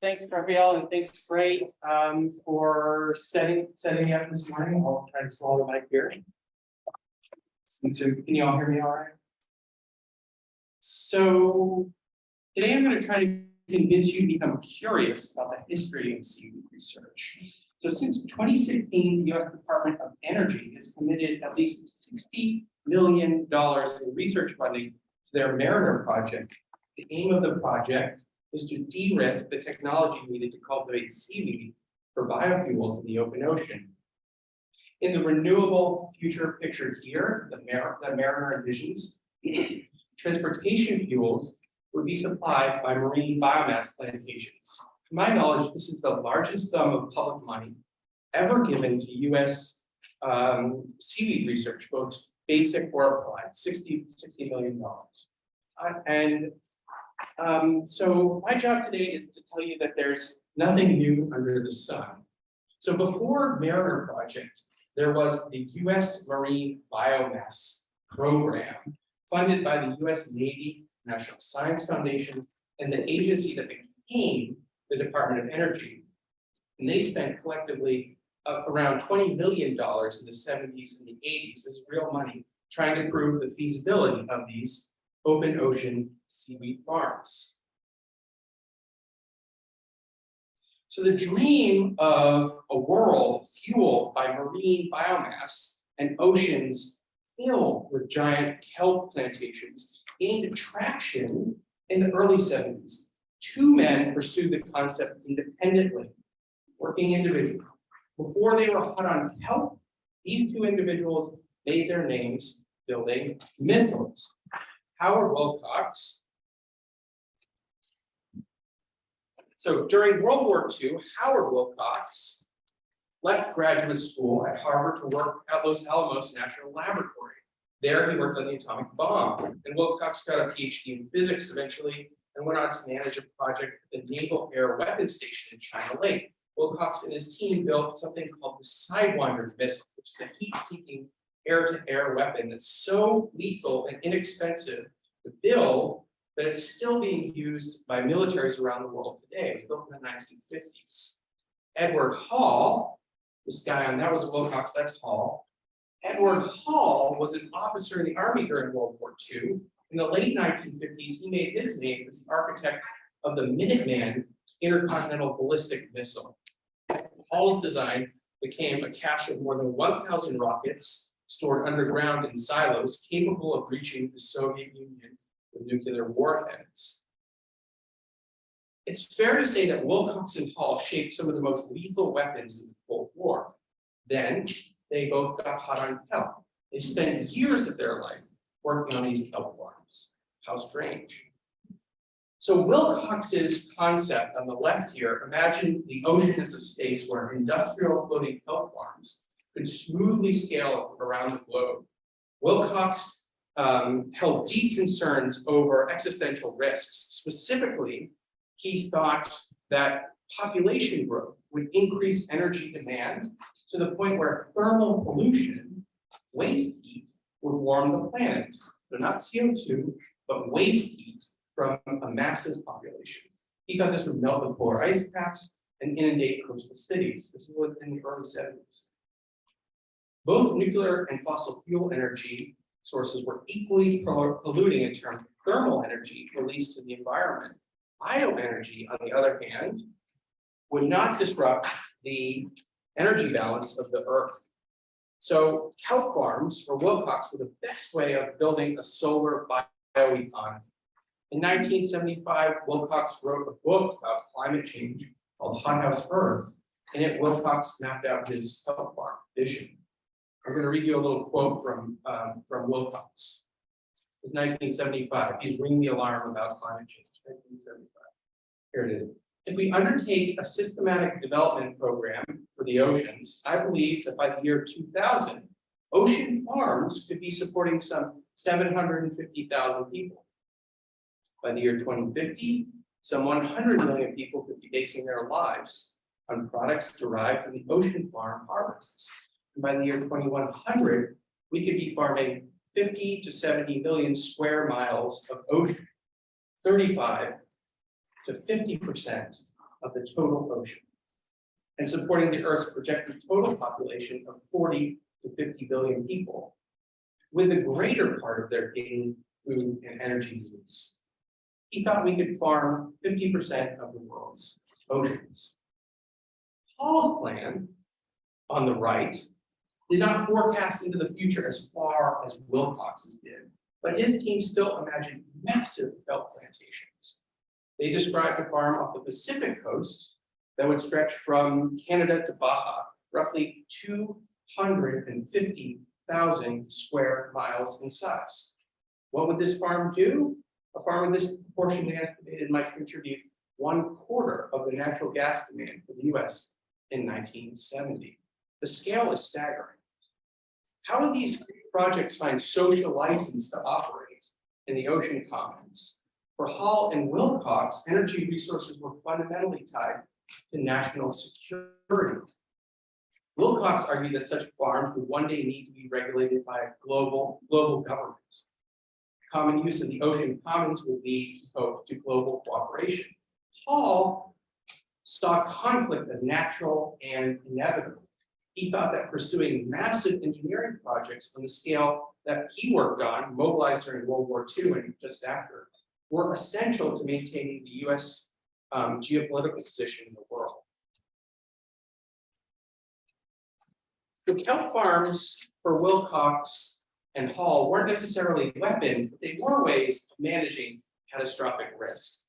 Thanks, Raphael, and thanks, Frey, for setting me up this morning. I'll try to slow the mic here. Can you all hear me all right? So today I'm going to try to convince you to become curious about the history of seaweed research. So since 2016, the U.S. Department of Energy has committed at least $60 million in research funding to their Mariner project. The aim of the project is to de-risk the technology needed to cultivate seaweed for biofuels in the open ocean. In the renewable future pictured here, the Mariner envisions, transportation fuels would be supplied by marine biomass plantations. To my knowledge, this is the largest sum of public money ever given to U.S. Seaweed research, both basic or applied, $60 million. So my job today is to tell you that there's nothing new under the sun. So before Mariner project, there was the U.S. Marine Biomass Program, funded by the U.S. Navy, National Science Foundation, and the agency that became the Department of Energy. And they spent collectively around $20 million in the 70s and the 80s as real money, trying to prove the feasibility of these open ocean seaweed farms. So the dream of a world fueled by marine biomass and oceans filled with giant kelp plantations gained traction in the early 70s. Two men pursued the concept independently, working individually. Before they were hot on kelp, these two individuals made their names building missiles. Howard Wilcox. So during World War II, Howard Wilcox left graduate school at Harvard to work at Los Alamos National Laboratory. There he worked on the atomic bomb, and Wilcox got a PhD in physics eventually and went on to manage a project at the Naval Air Weapons Station in China Lake. Wilcox and his team built something called the Sidewinder missile, which is a heat-seeking air-to-air weapon that's so lethal and inexpensive to build that it's still being used by militaries around the world today. It was built in the 1950s. Edward Hall, this guy on that was Wilcox, that's Hall. Edward Hall was an officer in the Army during World War II. In the late 1950s, he made his name as the architect of the Minuteman intercontinental ballistic missile. Hall's design became a cache of more than 1,000 rockets stored underground in silos capable of reaching the Soviet Union with nuclear warheads. It's fair to say that Wilcox and Hall shaped some of the most lethal weapons in the Cold War. Then they both got hot on kelp. They spent years of their life working on these kelp farms. How strange. So Wilcox's concept on the left here, imagine the ocean as a space where industrial floating kelp farms could smoothly scale around the globe. Wilcox held deep concerns over existential risks. Specifically, he thought that population growth would increase energy demand to the point where thermal pollution, waste heat, would warm the planet. So not CO2, but waste heat from a massive population. He thought this would melt the polar ice caps and inundate coastal cities. This was in the early 70s. Both nuclear and fossil fuel energy sources were equally polluting in terms of thermal energy released to the environment. Bioenergy, on the other hand, would not disrupt the energy balance of the earth. So kelp farms for Wilcox were the best way of building a solar bioeconomy. In 1975, Wilcox wrote a book about climate change called Hothouse Earth. In it, Wilcox mapped out his kelp farm vision. I'm going to read you a little quote from Wilcox. It's 1975. He's ringing the alarm about climate change. 1975. Here it is. If we undertake a systematic development program for the oceans, I believe that by the year 2000, ocean farms could be supporting some 750,000 people. By the year 2050, some 100 million people could be basing their lives on products derived from the ocean farm harvests. And by the year 2100, we could be farming 50 to 70 million square miles of ocean, 35 to 50% of the total ocean, and supporting the Earth's projected total population of 40 to 50 billion people, with a greater part of their daily food and energy needs. He thought we could farm 50% of the world's oceans. Hall's plan, on the right, did not forecast into the future as far as Wilcox's did, but his team still imagined massive kelp plantations. They described a farm off the Pacific coast that would stretch from Canada to Baja, roughly 250,000 square miles in size. What would this farm do? A farm of this proportion, they estimated, might contribute 1/4 of the natural gas demand for the US in 1970. The scale is staggering. How would these projects find social license to operate in the ocean commons? For Hall and Wilcox, energy resources were fundamentally tied to national security. Wilcox argued that such farms would one day need to be regulated by a global government. Common use of the ocean commons would lead to global cooperation. Hall saw conflict as natural and inevitable. He thought that pursuing massive engineering projects on the scale that he worked on, mobilized during World War II and just after, were essential to maintaining the US geopolitical position in the world. The kelp farms for Wilcox and Hall weren't necessarily weapons, but they were ways of managing catastrophic risk.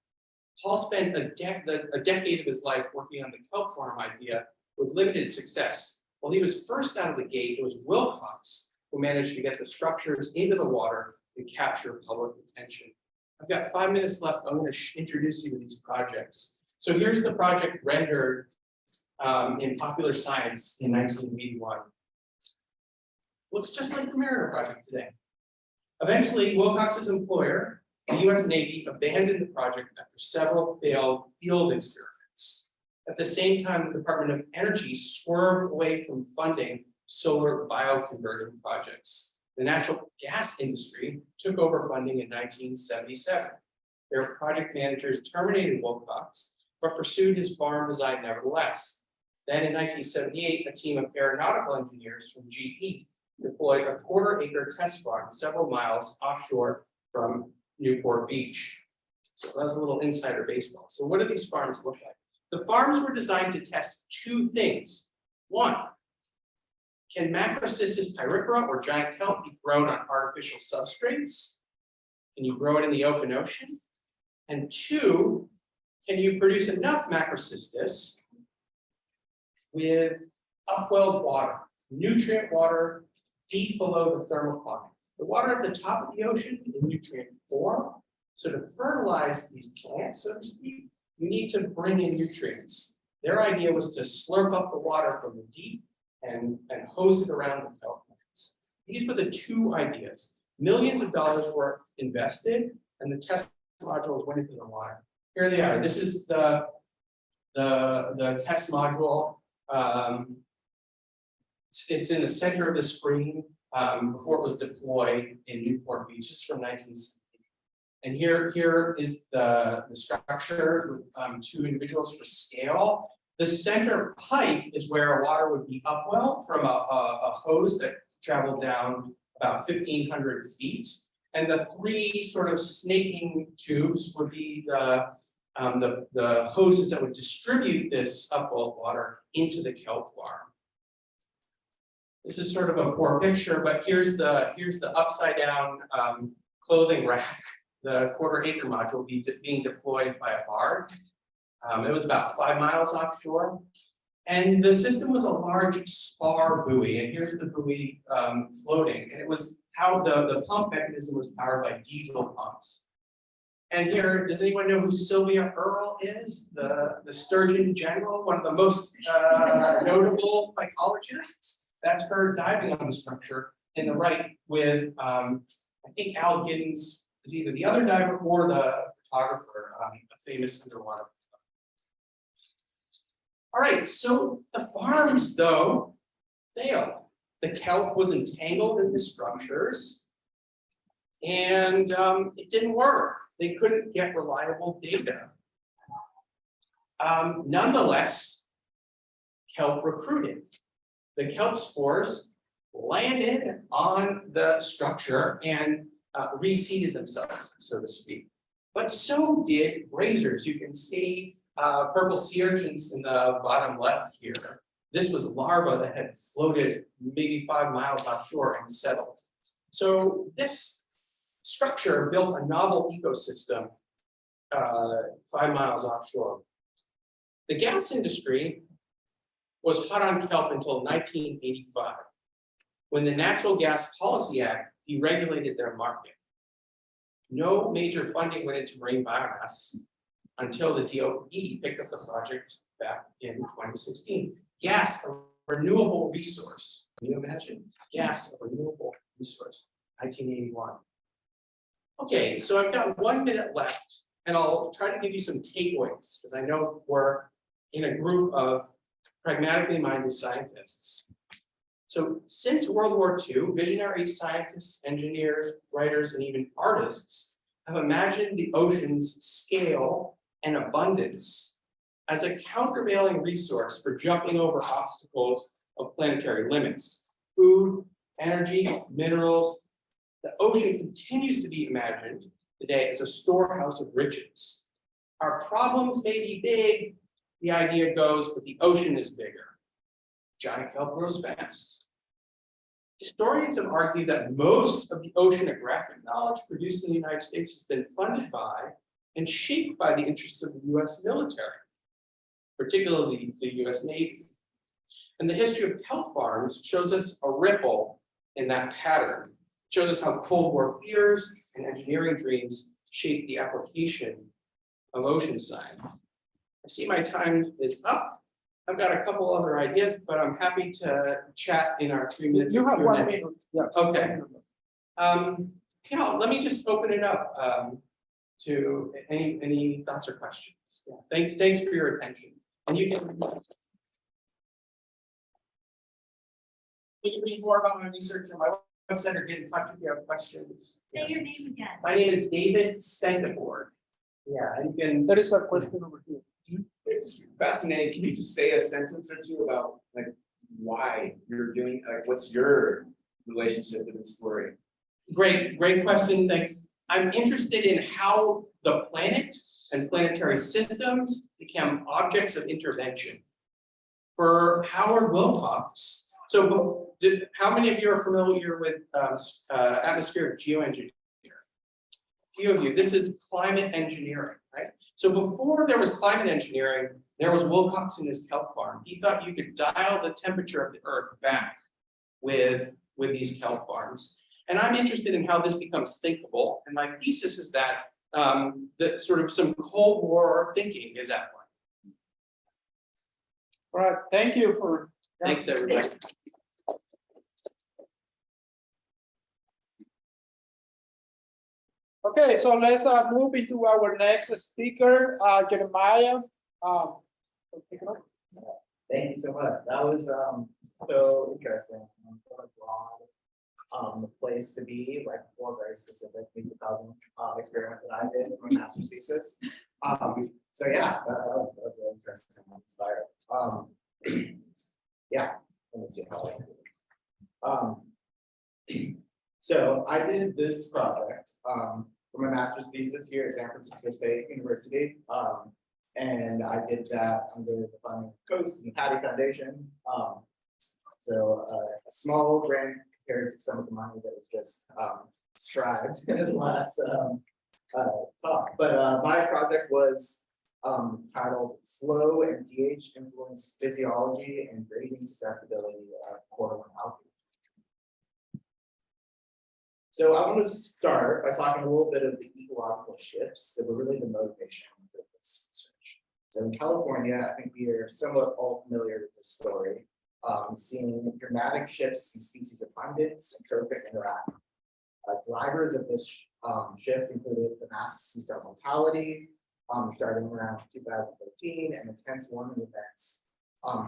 Hall spent a decade of his life working on the kelp farm idea with limited success. While he was first out of the gate, it was Wilcox who managed to get the structures into the water and capture public attention. I've got 5 minutes left. I'm going to introduce you to these projects. So here's the project rendered in Popular Science in 1981. Looks just like the Mariner project today. Eventually, Wilcox's employer, the US Navy, abandoned the project after several failed field experiments. At the same time, the Department of Energy swerved away from funding solar bioconversion projects. The natural gas industry took over funding in 1977. Their project managers terminated Wilcox, but pursued his farm design nevertheless. Then in 1978, a team of aeronautical engineers from GE deployed a 1/4-acre test farm several miles offshore from Newport Beach. So that's a little insider baseball. So what do these farms look like? The farms were designed to test two things. One, can Macrocystis pyrifera or giant kelp be grown on artificial substrates? Can you grow it in the open ocean? And two, can you produce enough Macrocystis with upwelled water, nutrient water deep below the thermal climate? The water at the top of the ocean is nutrient poor. So to fertilize these plants, so to speak, you need to bring in nutrients. Their idea was to slurp up the water from the deep and hose it around the kelp plants. These were the two ideas. Millions of dollars were invested, and the test modules went into the water. Here they are. This is the test module. It's in the center of the screen before it was deployed in Newport Beach. This is from 1970. And here is the structure with two individuals for scale. The center pipe is where water would be upwelled from a hose that traveled down about 1,500 feet. And the three sort of snaking tubes would be the hoses that would distribute this upwelled water into the kelp farm. This is sort of a poor picture, but here's the upside down clothing rack, the 1/4-acre module being deployed by a barge. It was about 5 miles offshore. And the system was a large spar buoy, and here's the buoy floating. And it was how the pump mechanism was powered by diesel pumps. And here, does anyone know who Sylvia Earle is? The Sturgeon General, one of the most notable psychologists. That's her diving on the structure in the right with I think Al Giddens is either the other diver or the photographer, a famous underwater. All right, so the farms, though, failed. The kelp was entangled in the structures, and it didn't work. They couldn't get reliable data. Nonetheless, kelp recruited. The kelp spores landed on the structure and reseeded themselves, so to speak. But so did grazers. You can see purple sea urchins in the bottom left here. This was larva that had floated maybe 5 miles offshore and settled. So this structure built a novel ecosystem 5 miles offshore. The gas industry was hot on kelp until 1985, when the Natural Gas Policy Act deregulated their market. No major funding went into marine biomass until the DOE picked up the project back in 2016. Gas, a renewable resource. Can you imagine? Gas, a renewable resource, 1981. Okay, so I've got 1 minute left, and I'll try to give you some takeaways, because I know we're in a group of pragmatically minded scientists. So since World War II, visionary scientists, engineers, writers, and even artists have imagined the ocean's scale and abundance as a countervailing resource for jumping over obstacles of planetary limits. Food, energy, minerals. The ocean continues to be imagined today as a storehouse of riches. Our problems may be big, the idea goes, but the ocean is bigger. Giant kelp grows fast. Historians have argued that most of the oceanographic knowledge produced in the United States has been funded by and shaped by the interests of the US military, particularly the US Navy. And the history of kelp farms shows us a ripple in that pattern. It shows us how Cold War fears and engineering dreams shaped the application of ocean science. I see my time is up. I've got a couple other ideas, but I'm happy to chat in our 3 minutes. You have 1 minute. Yeah. Okay. Cal, let me just open it up to any thoughts or questions. Yeah. Thanks for your attention. And you can read more about my research on my website or get in touch if you have questions. Say your name again. My name is David Stenteford. Yeah, and you can. There is a question over here. It's fascinating. Can you just say a sentence or two about like why you're doing, like what's your relationship to this story? Great question, thanks. I'm interested in how the planet and planetary systems become objects of intervention. For Howard Wilcox, so how many of you are familiar with atmospheric geoengineering? A few of you, this is climate engineering, right? So before there was climate engineering, there was Wilcox in his kelp farm. He thought you could dial the temperature of the earth back with these kelp farms. And I'm interested in how this becomes thinkable. And my thesis is that that sort of some Cold War thinking is at play. All right, thank you for. Thanks, everybody. Okay, so let's move into our next speaker, Jeremiah. Take it over. Thank you so much. That was so interesting. What a broad place to be, right before very specific 2000 experiment that I did for my master's thesis. So yeah, that was really interesting and inspiring. Yeah, let me see how I do this. So I did this project for my master's thesis here at San Francisco State University. And I did that under the funding of Coast and the Patty Foundation. So a small grant compared to some of the money that was just described in his last talk. But my project was titled Flow and pH Influence Physiology and Grazing Susceptibility of Coralline algae. So I want to start by talking a little bit of the ecological shifts that were really the motivation for this research. So in California, I think we are somewhat all familiar with this story, seeing dramatic shifts in species abundance and trophic interaction. Drivers of this shift included the mass sea star mortality starting around 2013 and intense warming events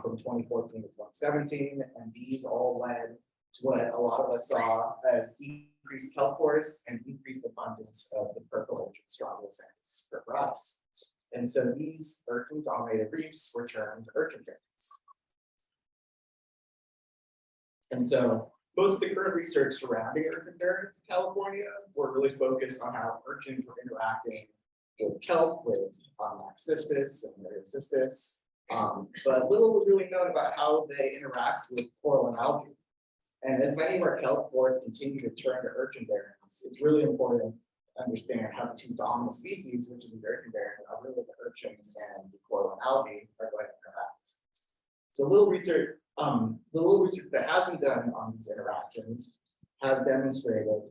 from 2014 to 2017, and these all led to what a lot of us saw as decreased kelp forests and increased abundance of the purple Strombosantis purpuratus. And so these urchin-dominated reefs were termed urchin barrens. And so most of the current research surrounding urchin barrens in California were really focused on how urchins were interacting with kelp, with Marxistus and Lyricystis, but little was really known about how they interact with coral and algae. And as many of our kelp forests continue to turn to urchin barrens, it's really important to understand how the two dominant species, which is the urchin barren, are really the urchins and the coral and algae, are going to interact. So the little research that has been done on these interactions has demonstrated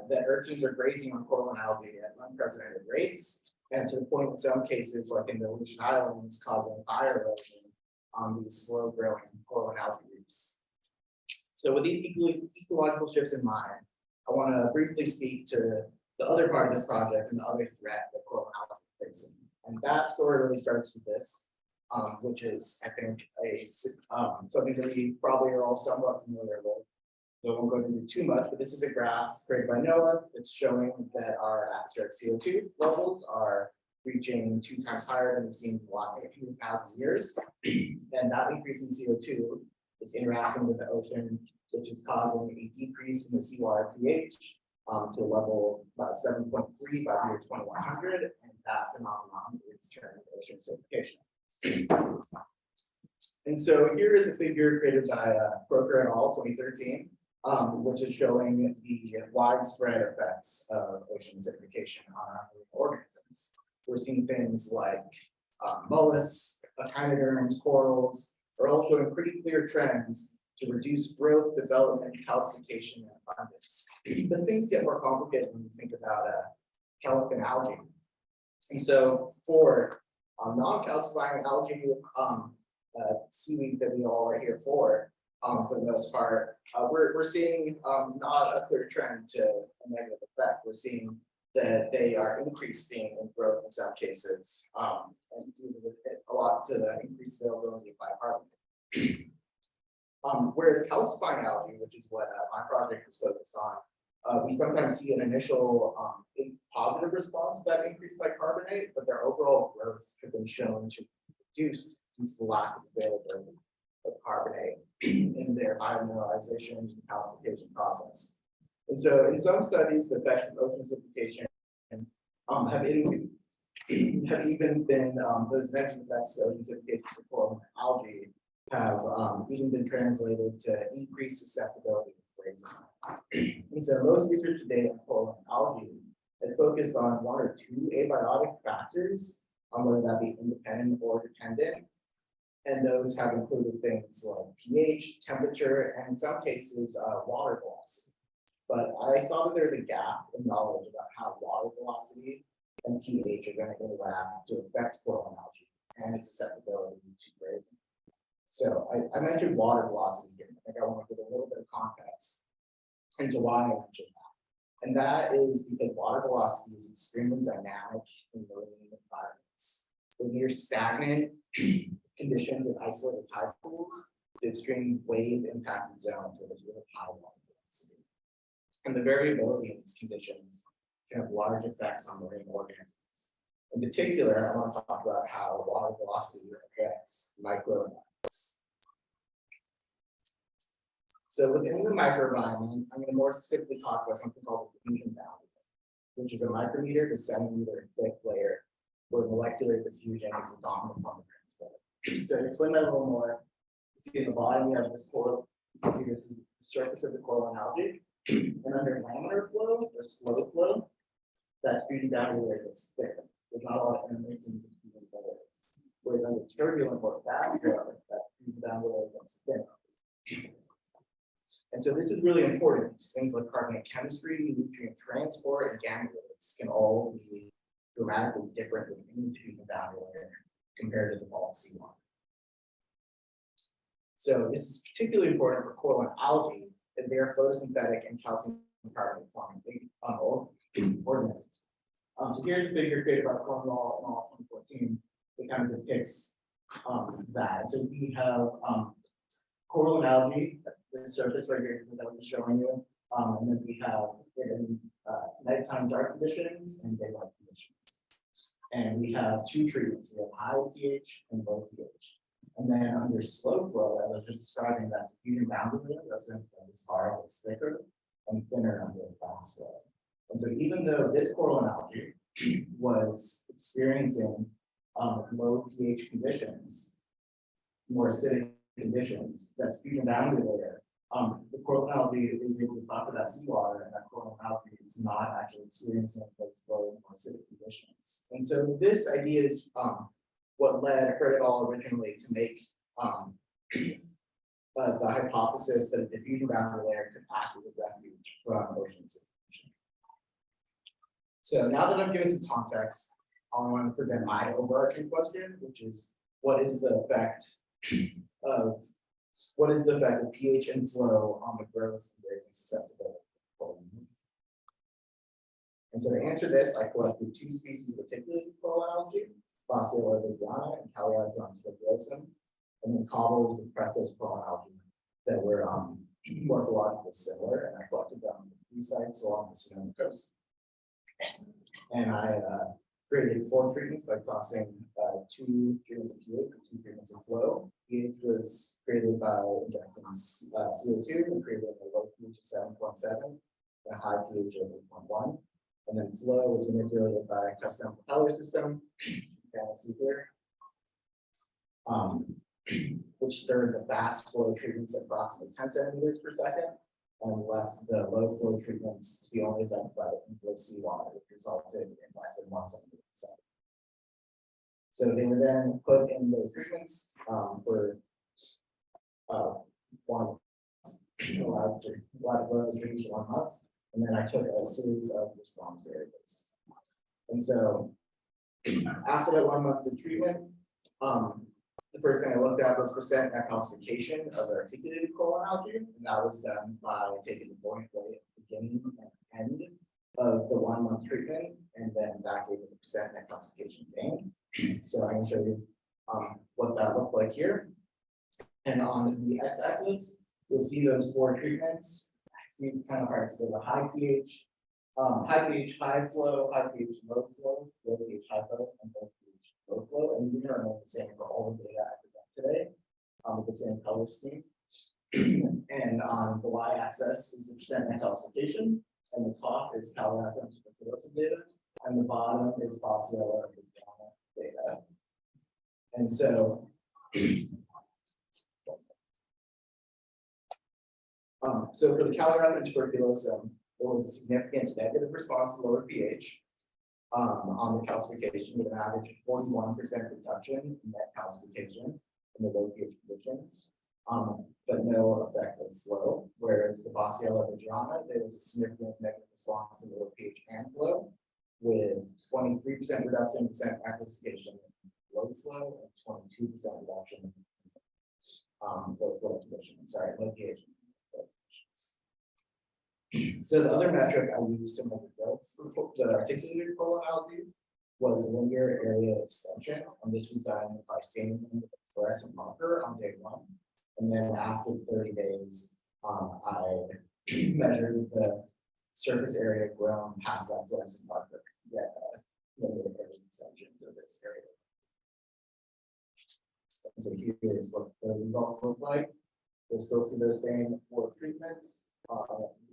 that urchins are grazing on coral and algae at unprecedented rates, and to the point in some cases, like in the Aleutian Islands, causing fire erosion on these slow-growing coral and algae reefs. So with these ecological shifts in mind, I want to briefly speak to the other part of this project and the other threat that coral and algae are facing. And that story really starts with this, which is, I think, something that we probably are all somewhat familiar with. So I won't go into too much, but this is a graph created by NOAA that's showing that our atmospheric CO2 levels are reaching 2 times higher than we've seen in the last 1,000 years. And that increase in CO2 is interacting with the ocean, which is causing a decrease in the seawater pH to a level about 7.3 by the year 2100, and that phenomenon is termed ocean acidification. And so here is a figure created by Croker et al. 2013, which is showing the widespread effects of ocean acidification on our marine organisms. We're seeing things like mollusks, echinoderms, corals are all showing pretty clear trends to reduce growth, development, calcification, and abundance. But things get more complicated when you think about kelp and algae. And so for non-calcifying algae, seaweeds that we all are here for the most part, we're seeing not a clear trend to a negative effect. We're seeing that they are increasing in growth in some cases, and due to a lot to the increased availability of bicarbonate. Whereas calcifying algae, which is what my project is focused on, we sometimes see an initial positive response to that increased bicarbonate, but their overall growth has been shown to reduce due to the lack of availability of carbonate in their biomineralization and calcification process. And so in some studies, the effects of ocean acidification have even been, those negative effects of ocean acidification for coral and algae have even been translated to increased susceptibility to grazing. And so most research today on coral and algae is focused on 1 or 2 abiotic factors, whether that be independent or dependent. And those have included things like pH, temperature, and in some cases, water velocity. But I saw that there's a gap in knowledge about how water velocity and pH are going to interact to affect coral and algae and its susceptibility to grazing. So I mentioned water velocity here. I think I want to give a little bit of context into why I mentioned that. And that is because water velocity is extremely dynamic in marine environments. When you're stagnant conditions in isolated tide pools, the extreme wave impacted zones where there's really high water velocity. And the variability in these conditions can have large effects on marine organisms. In particular, I want to talk about how water velocity affects microenvironments. So within the microenvironment, I'm going to more specifically talk about something called the diffusion boundary, which is a micrometer to centimeter thick layer where molecular diffusion is the dominant form of transport. So to explain that a little more, you see in the bottom you have this coral, you can see this is the surface of the coral and algae, and under laminar flow or slow flow, that diffusion boundary layer gets thicker. There's not a lot of intermixing between the layers. Whereas under turbulent or fast flow, that diffusion boundary layer gets thinner. And so this is really important because things like carbonate chemistry, nutrient transport, and gamma rays can all be dramatically different within the diffusion boundary layer compared to the bulk seawater. So this is particularly important for coral and algae, as they are photosynthetic and calcium carbonate forming organisms. So here's a figure created by Cornwall in all 2014 that kind of depicts that. So we have coral and algae, the surface right here that I was showing you. And then we have it in nighttime dark conditions and daylight conditions. And we have two treatments. We have high pH and low pH. And then under slow flow, I was just describing that diffusion boundary doesn't as far as thicker and thinner under fast flow. And so even though this coral and algae was experiencing low pH conditions, more acidic conditions, that diffusion boundary layer, the coral and algae is able to buffer that seawater, and that coral and algae is not actually experiencing those low more acidic conditions. And so this idea is what led Herdal originally to make the hypothesis that a diffusion boundary layer could act as a refuge from ocean acidification. So now that I've given some context, I want to present my overarching question, which is what is the effect of pH and flow on the growth and raising susceptibility? And so to answer this, I collected two species of reticulated coral algae, Boswellia viviana and California tuberculosum, and then cobbles with Prestos coral algae that were morphologically similar, and I collected them from 3 sites along the Sonoma coast. And I created 4 treatments by crossing 2 treatments of pH and 2 treatments of flow. pH was created by injecting CO2 and created a low pH of 7.7 and a high pH of 8.1. And then flow was manipulated by a custom propeller system, you can see here, which stirred the fast flow treatments at approximately 10 centimeters per second, and left the low flow treatments to be only done by inflow seawater, which resulted in less than 1 centimeter per second. So they were then put in the treatments for one, allowed to grow the trees for 1 month, and then I took a series of response variables. And so after that 1 month of treatment, the first thing I looked at was percent net calcification of the articulated coral algae, and that was done by taking the boiling point at the beginning and end of the 1 month treatment, and then backdating the percent net calcification gain. So I can show you what that looked like here. And on the x-axis, you'll see those 4 treatments. It's kind of hard to do the high pH, high flow, high pH, low flow, low pH, high flow, and low pH, low flow. And these are the same for all the data I present today, with the same color scheme. And on the y-axis is the percent net calcification, and the top is California tuberculosum data, and the bottom is Boswellia viviana data. And so so for the California tuberculosum, there was a significant negative response to lower pH on the calcification, with an average of 41% reduction in net calcification in the low pH conditions, but no effect of flow. Whereas the Boswellia viviana, there was a significant negative response to low pH and flow, with 23% reduction in net calcification in low flow and 22% reduction in low flow conditions. Sorry, low pH. So the other metric I used to measure growth for the articulated coral algae was linear area extension, and this was done by staining them with a fluorescent marker on day 1, and then after 30 days, I measured the surface area grown past that fluorescent marker to get linear area extensions of this area. And so here is what the results look like. We'll still see those same 4 treatments.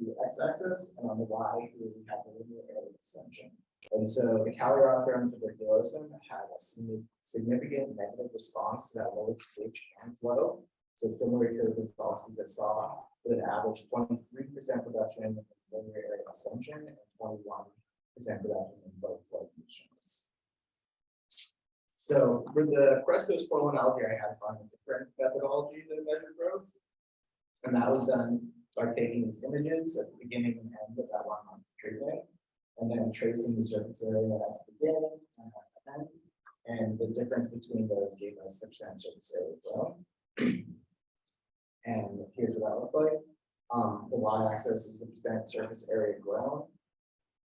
The x-axis, and on the y here we have the linear area extension. And so the California tuberculosum had a significant negative response to that lower pH and flow. So similar to the results we just saw, with an average 23% reduction in linear area extension and 21% reduction in low flow conditions. So for the Prestos coral algae, I had to find a different methodology to measure growth, and that was done by taking these images at the beginning and end of that 1 month treatment, and then tracing the surface area at the beginning and at the end, and the difference between those gave us the percent surface area grown. And here's what that looked like. The y-axis is the percent surface area grown.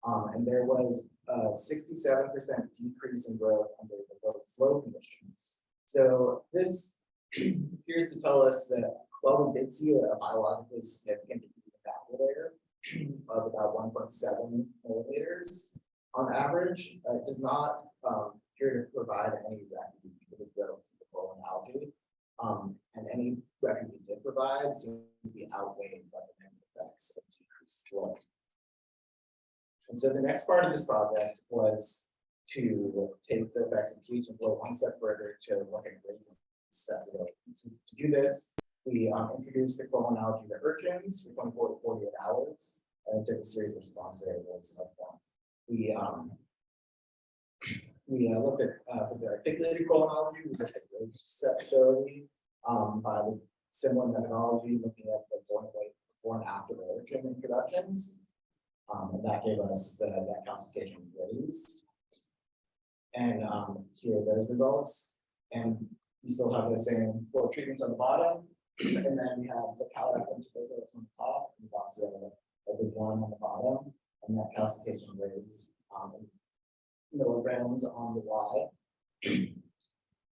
And there was a 67% decrease in growth under the low flow conditions. So this appears to tell us that, well, we did see a biologically significant evaporator of about 1.7 millimeters on average. It does not appear to provide any refuge for the growth of the coral and algae. And any refuge it did provide seems to be outweighed by the negative effects of decreased flow. And so the next part of this project was to take the effects of pH and flow one step further to look at grazing susceptibility. So to do this, we introduced the coral and algae to urchins for 24 to 48 hours and took a series of response variables of them. We looked at for the articulated coral and algae, we looked at grazing susceptibility by the similar methodology, looking at the born weight before and after the urchin introductions. And that gave us the net calcification raised. And here are those results. And we still have the same flow treatments on the bottom. And then we have the calcium on the top, and also a big one on the bottom, and that calcification raised milligrams on the Y.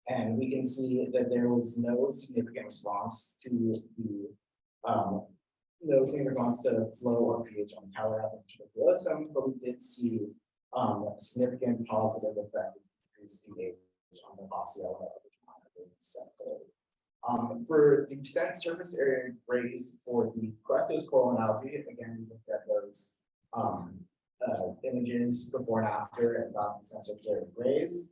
And we can see that there was no significant response to the no significant response to flow or pH on California tuberculosum, but we did see a significant positive effect of decreased pH on the Boswellia receptor. For the percent surface area raised for the crustose coral and algae, again, we looked at those images before and after and got the percent surface area raised.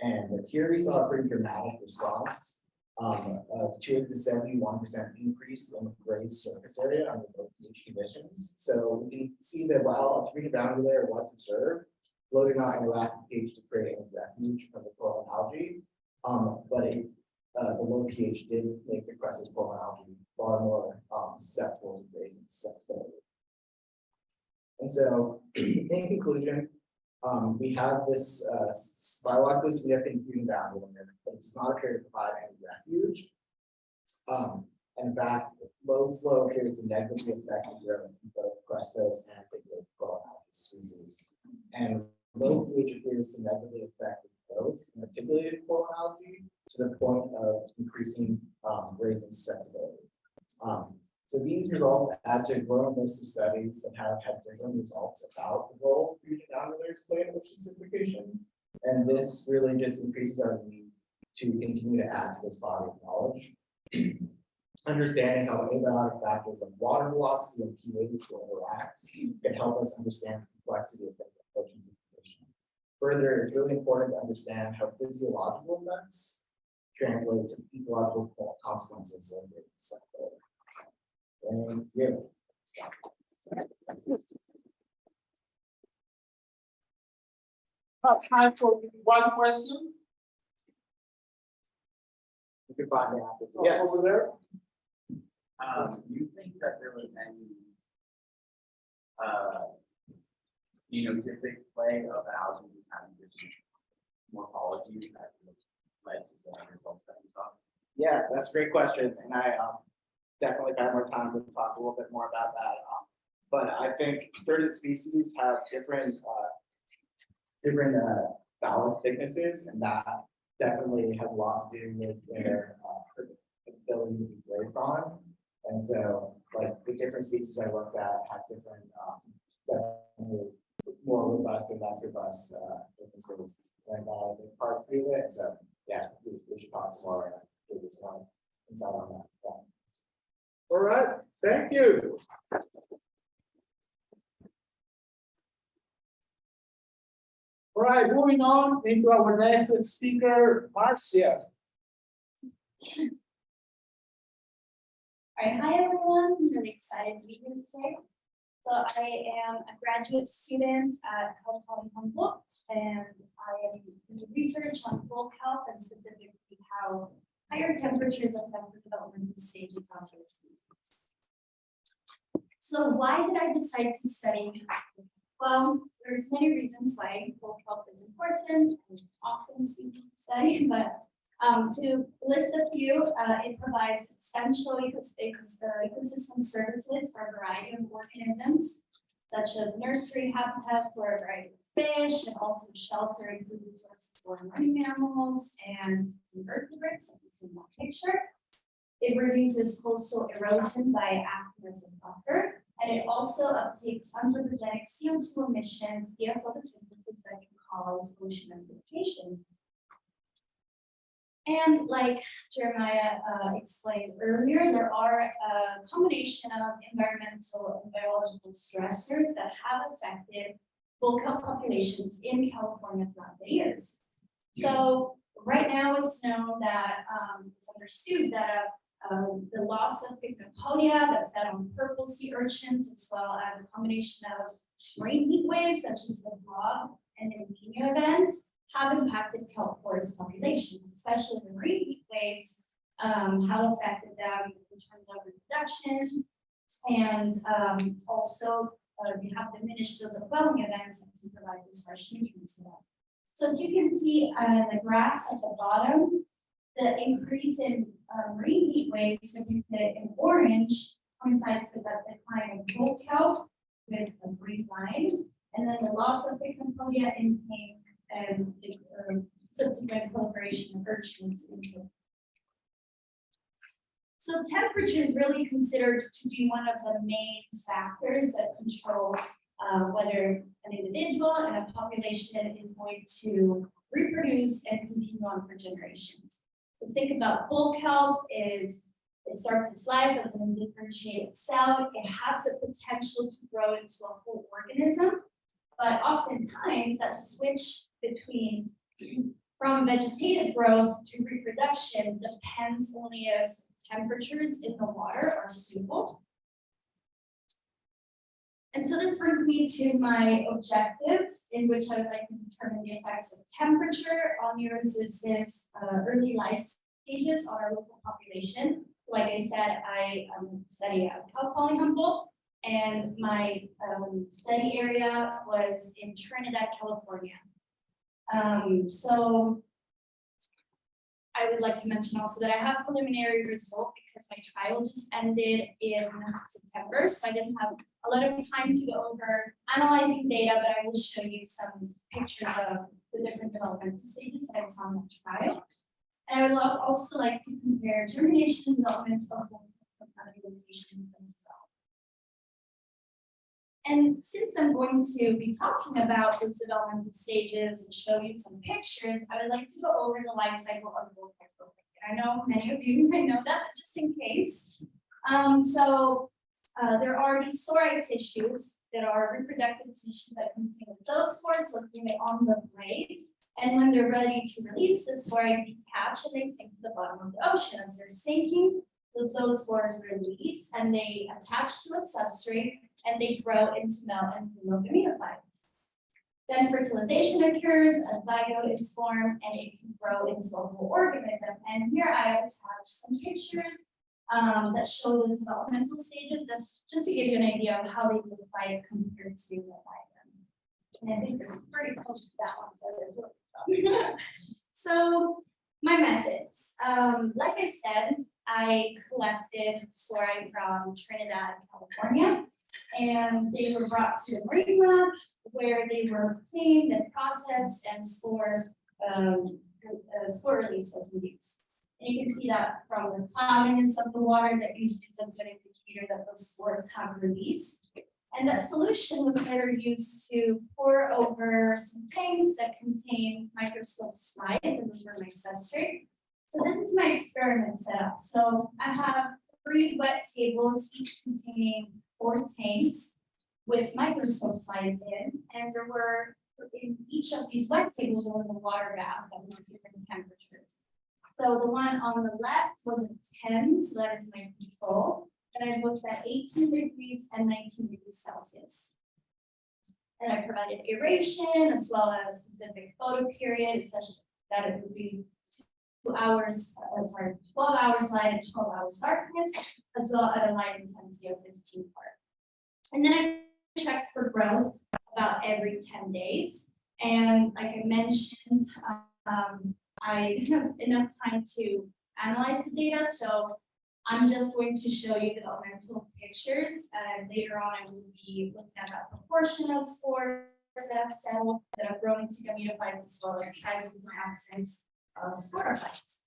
And here we saw a pretty dramatic response of 271% increase in the grazed surface area under low pH conditions. So we can see that while a 3 boundary layer was observed, flow did not interact with pH to create any refuge from the coral and algae. But the low pH did make the crustose coral and algae far more susceptible to grazing susceptibility. And so, in conclusion, we have this biologically significant green boundary limit, but it's not appear to provide any refuge. In fact, low flow appears to negatively affect the growth of both crustose and articulated coral and algae species. And low pH appears to negatively affect both articulated coral and algae to the point of increasing grazing susceptibility. So these results add to a growing list of studies that have had different results about the role of fusion boundary layers play in ocean acidification. And this really just increases our need to continue to add to this body of knowledge. Understanding how abiotic factors like water velocity and pH will interact can help us understand the complexity of ocean acidification. Further, it's really important to understand how physiological events translate to ecological consequences of the sector. Thank you. Time for one question. You can find me after. Yes. Yes. Over there. Do you think that there was any phenotypic play of algae having different morphologies that led to the results that we saw? Yeah, that's a great question, and I definitely had more time to talk a little bit more about that. But I think certain species have different ballast thicknesses, and that definitely has a lot to do with their ability to be grazed on. And so, like the different species I looked at have different definitely more robust and less robust thicknesses. And the parts of it. So yeah, we should talk some more. Give this one insight on that. Yeah. All right, thank you. All right, moving on into our next speaker, Marcia. All right, hi everyone, I'm really excited to be here today. So I am a graduate student at California Humboldt, and I am doing research on coral health and specifically how higher temperatures affect the developmental stages of those species. So why did I decide to study? Well, there's many reasons why coral health is important and it's an awesome species to study, but To list a few, it provides essential ecosystem services for a variety of organisms, such as nursery habitat for a variety of fish, and also shelter and food sources for marine mammals and invertebrates, like you see in that picture. It reduces coastal erosion by acting as a buffer, and it also uptakes anthropogenic CO2 emissions via photosynthesis that can cause ocean acidification. And like Jeremiah explained earlier, there are a combination of environmental and biological stressors that have affected bull kelp populations in California throughout the years. So right now it's known that it's understood that the loss of pigmentonia that fed on purple sea urchins, as well as a combination of marine heat waves such as the Blob and El Niño event, have impacted kelp forest populations, especially the marine heat waves, have affected them in terms of reproduction, and also we have diminished those upwelling events that can provide those fresh nutrients to them. So as you can see on the graphs at the bottom, the increase in marine heat waves depicted in orange coincides with that decline of bull kelp with a green line, and then the loss of pigmentonia in pink and the subsequent proliferation of urchins in pink. So temperature is really considered to be one of the main factors that control whether an individual and a population is going to reproduce and continue on for generations. The thing about bull kelp is it starts its life as an undifferentiated cell. It has the potential to grow into a whole organism, but oftentimes that switch between from vegetative growth to reproduction depends only if temperatures in the water are suitable. And so this brings me to my objectives, in which I would like to determine the effects of temperature on Eurysis's early life stages on our local population. Like I said, I study at Cal Poly Humboldt, and my study area was in Trinidad, California. So I would like to mention also that I have preliminary result because my trial just ended in September, so I didn't have a lot of time to go over analyzing data, but I will show you some pictures of the different developmental stages that I saw in the trial. And I would also like to compare germination and development of other locations as well. And since I'm going to be talking about those developmental stages and show you some pictures, I would like to go over the life cycle of bull kelp. I know many of you might know that, but just in case. There are these sorite tissues that are reproductive tissues that contain zoospores located on the blades. And when they're ready to release, the sorite detach and they sink to the bottom of the ocean. As they're sinking, the zoospores release and they attach to a substrate and they grow into male and female gametophytes. Then fertilization occurs, a zygote is formed, and it can grow into a whole organism. And here I have attached some pictures that show the developmental stages. That's just to give you an idea of how they look like compared to the diagram. And I think it's pretty close to that one, so there's a So my methods. Like I said, I collected sorite from Trinidad, California, and they were brought to the marine lab where they were cleaned and processed and spore release was used. And you can see that from the cloudiness of the water that usually is a good indicator that those spores have released. And that solution was later used to pour over some tanks that contain microscope slides, and those were my substrate. So this is my experiment setup. So I have 3 wet tables, each containing 4 tanks with microscope slides in, and there were in each of these wet tables there was a water bath at different temperatures. So the one on the left was a 10, so that is my control. And I looked at 18 degrees and 19 degrees Celsius. And I provided aeration as well as specific photo period, especially that it would be 12 hours light and 12 hours darkness, as well as a light intensity of 15 part. And then I checked for growth about every 10 days. And like I mentioned, I didn't have enough time to analyze the data, so I'm just going to show you developmental pictures, and later on I will be looking at that proportion of spores that have settled, that have grown into gametophytes, as well as presence and absence of sporophytes.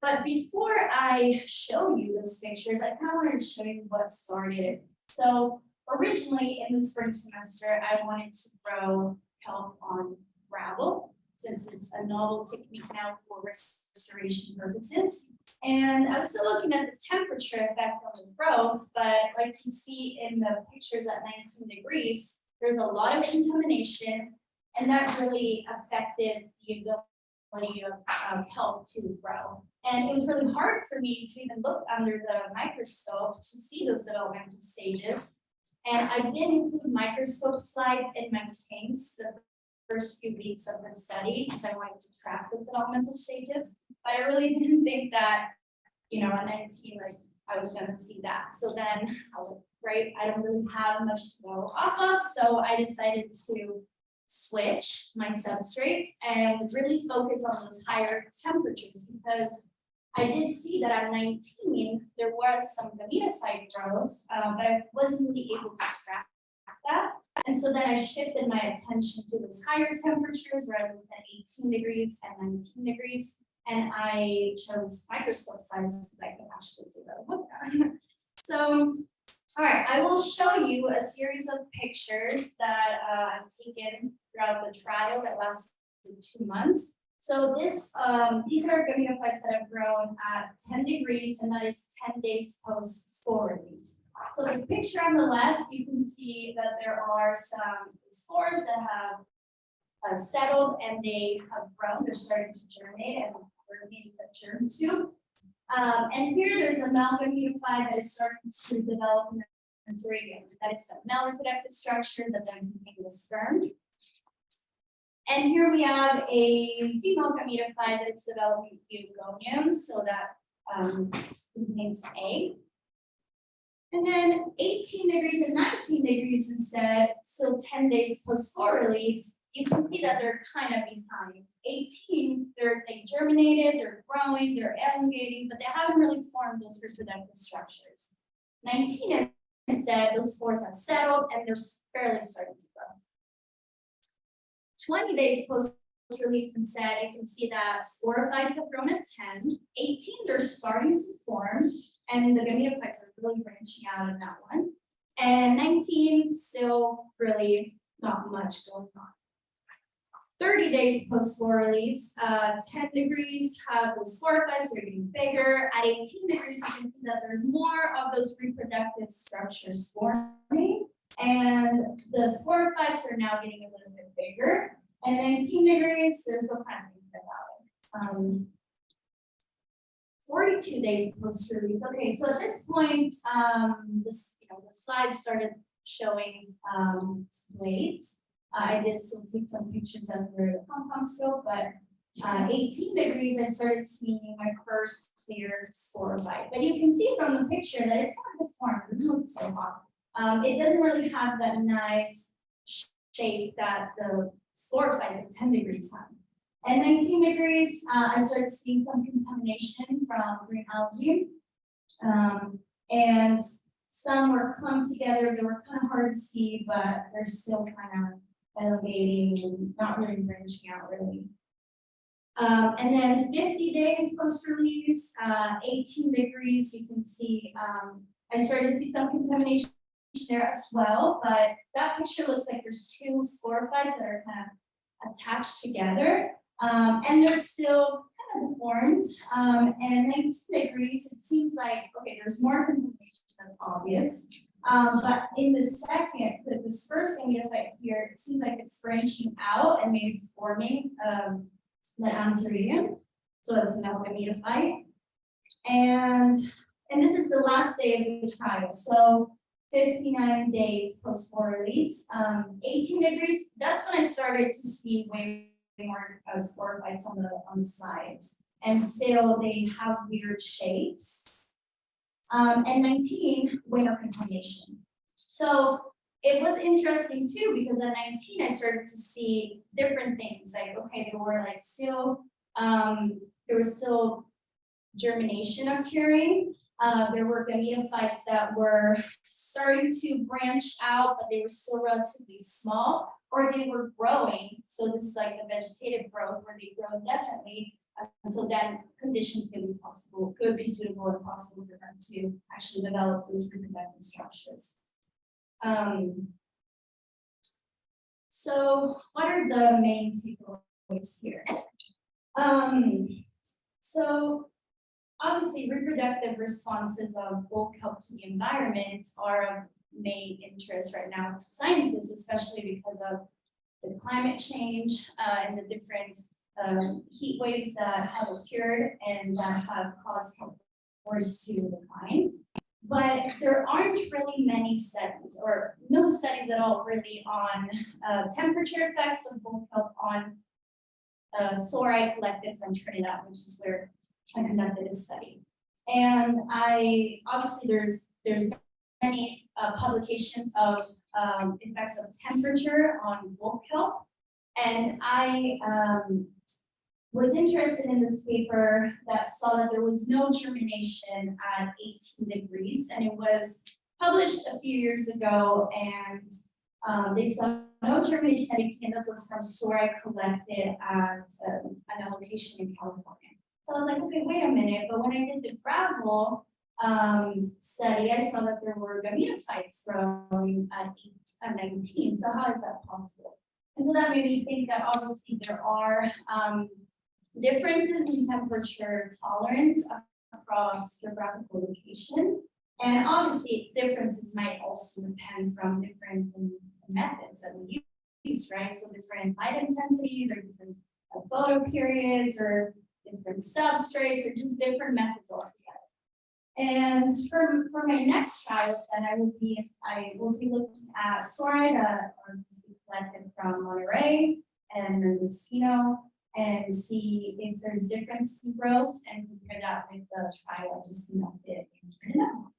But before I show you those pictures, I kind of wanted to show you what started. So originally in the spring semester, I wanted to grow kelp on gravel, since it's a novel technique now for restoration purposes. And I was still looking at the temperature effect on the growth, but like you see in the pictures at 19 degrees, there's a lot of contamination, and that really affected the ability of kelp to grow. And it was really hard for me to even look under the microscope to see those developmental stages. And I did include microscope slides in my tanks the first few weeks of the study, because I wanted to track the developmental stages. But I really didn't think that, at 19, like, I was gonna see that. So then I was like, great, I don't really have much to go off of, so I decided to switch my substrates and really focus on those higher temperatures, because I did see that at 19, there was some gametophyte growth, but I wasn't really able to track that. And so then I shifted my attention to those higher temperatures, rather than 18 degrees and 19 degrees. And I chose microscope slides so that I could actually see what it looked at. So, all right, I will show you a series of pictures that I've taken throughout the trial that lasted 2 months. So these are gametophytes that have grown at 10 degrees, and that is 10 days post-spore release. So the picture on the left, you can see that there are some spores that have settled and they have grown. They're starting to germinate, and we're needing the germ tube. And here there's a male gametophyte that is starting to develop an antheridium. That is the male reproductive structure that then contains the sperm. And here we have a female gametophyte that is developing eugonium, so that contains an egg. And then 18 degrees and 19 degrees instead, so 10 days post-spore release, you can see that they're kind of behind. 18, they germinated, they're growing, they're elongating, but they haven't really formed those reproductive structures. 19 instead, those spores have settled and they're fairly starting to grow. 20 days post-release instead, you can see that sporophytes have grown at 10. 18, they're starting to form, and the gametophytes are really branching out in that one. And 19, still really not much going on. 30 days post-spore release, 10 degrees have the sporophytes, they're getting bigger. At 18 degrees, you can see that there's more of those reproductive structures forming, and the sporophytes are now getting a little bit bigger. And 19 degrees, there's all kind of things about it. 42 days post-release. Okay, so at this point, the slide started showing blades. I did still take some pictures under the compound scope, but 18 degrees, I started seeing my first clear sporophyte. But you can see from the picture that it's not deformed, it looks so hot. It doesn't really have that nice shape that the sporophytes at 10 degrees have. At 19 degrees, I started seeing some contamination from green algae. And some were clumped together, they were kind of hard to see, but they're still kind of elevating and not really branching out really. And then 50 days post-release, 18 degrees, you can see, I started to see some contamination there as well, but that picture looks like there's 2 sporophytes that are kind of attached together, and they're still kind of deformed. And 19 degrees, it seems like, okay, there's more contamination, that's obvious. But in the second, this first gametophyte here, it seems like it's branching out and maybe forming the antheridium. So it's an gametophyte. And this is the last day of the trial. So 59 days post-spore release. 18 degrees, that's when I started to see way more sporophytes on the sides. And still they have weird shapes. And 19, way of contamination. So it was interesting too, because at 19, I started to see different things, like, okay, there were like still, there was still germination occurring. There were gametophytes that were starting to branch out, but they were still relatively small, or they were growing. So this is like the vegetative growth where they grow indefinitely until then conditions could be suitable and possible for them to actually develop those reproductive structures. So what are the main takeaways here? So obviously reproductive responses of bulk kelp to the environment are of main interest right now to scientists, especially because of the climate change and the different heat waves that have occurred and that have caused kelp forests to decline. But there aren't really many studies, or no studies at all really, on temperature effects of bulk kelp on sori collected from Trinidad, which is where I conducted a study. And obviously there's many publications of effects of temperature on bulk kelp. And I was interested in this paper that saw that there was no germination at 18 degrees, and it was published a few years ago, and they saw no germination at 18, and that was from sori collected at an location in California. So I was like, okay, wait a minute, but when I did the gravel study, I saw that there were gametophytes growing at 19, so how is that possible? And so that made me think that obviously there are differences in temperature tolerance across geographical location. And obviously differences might also depend from different methods that we use, right? So different light intensities or different photo periods or different substrates or just different methods altogether. And for my next trial, then I will be looking at sori that are collected from Monterey and Mendocino, and see if there's difference in growth and compare that with the trial I just conducted in Trinidad.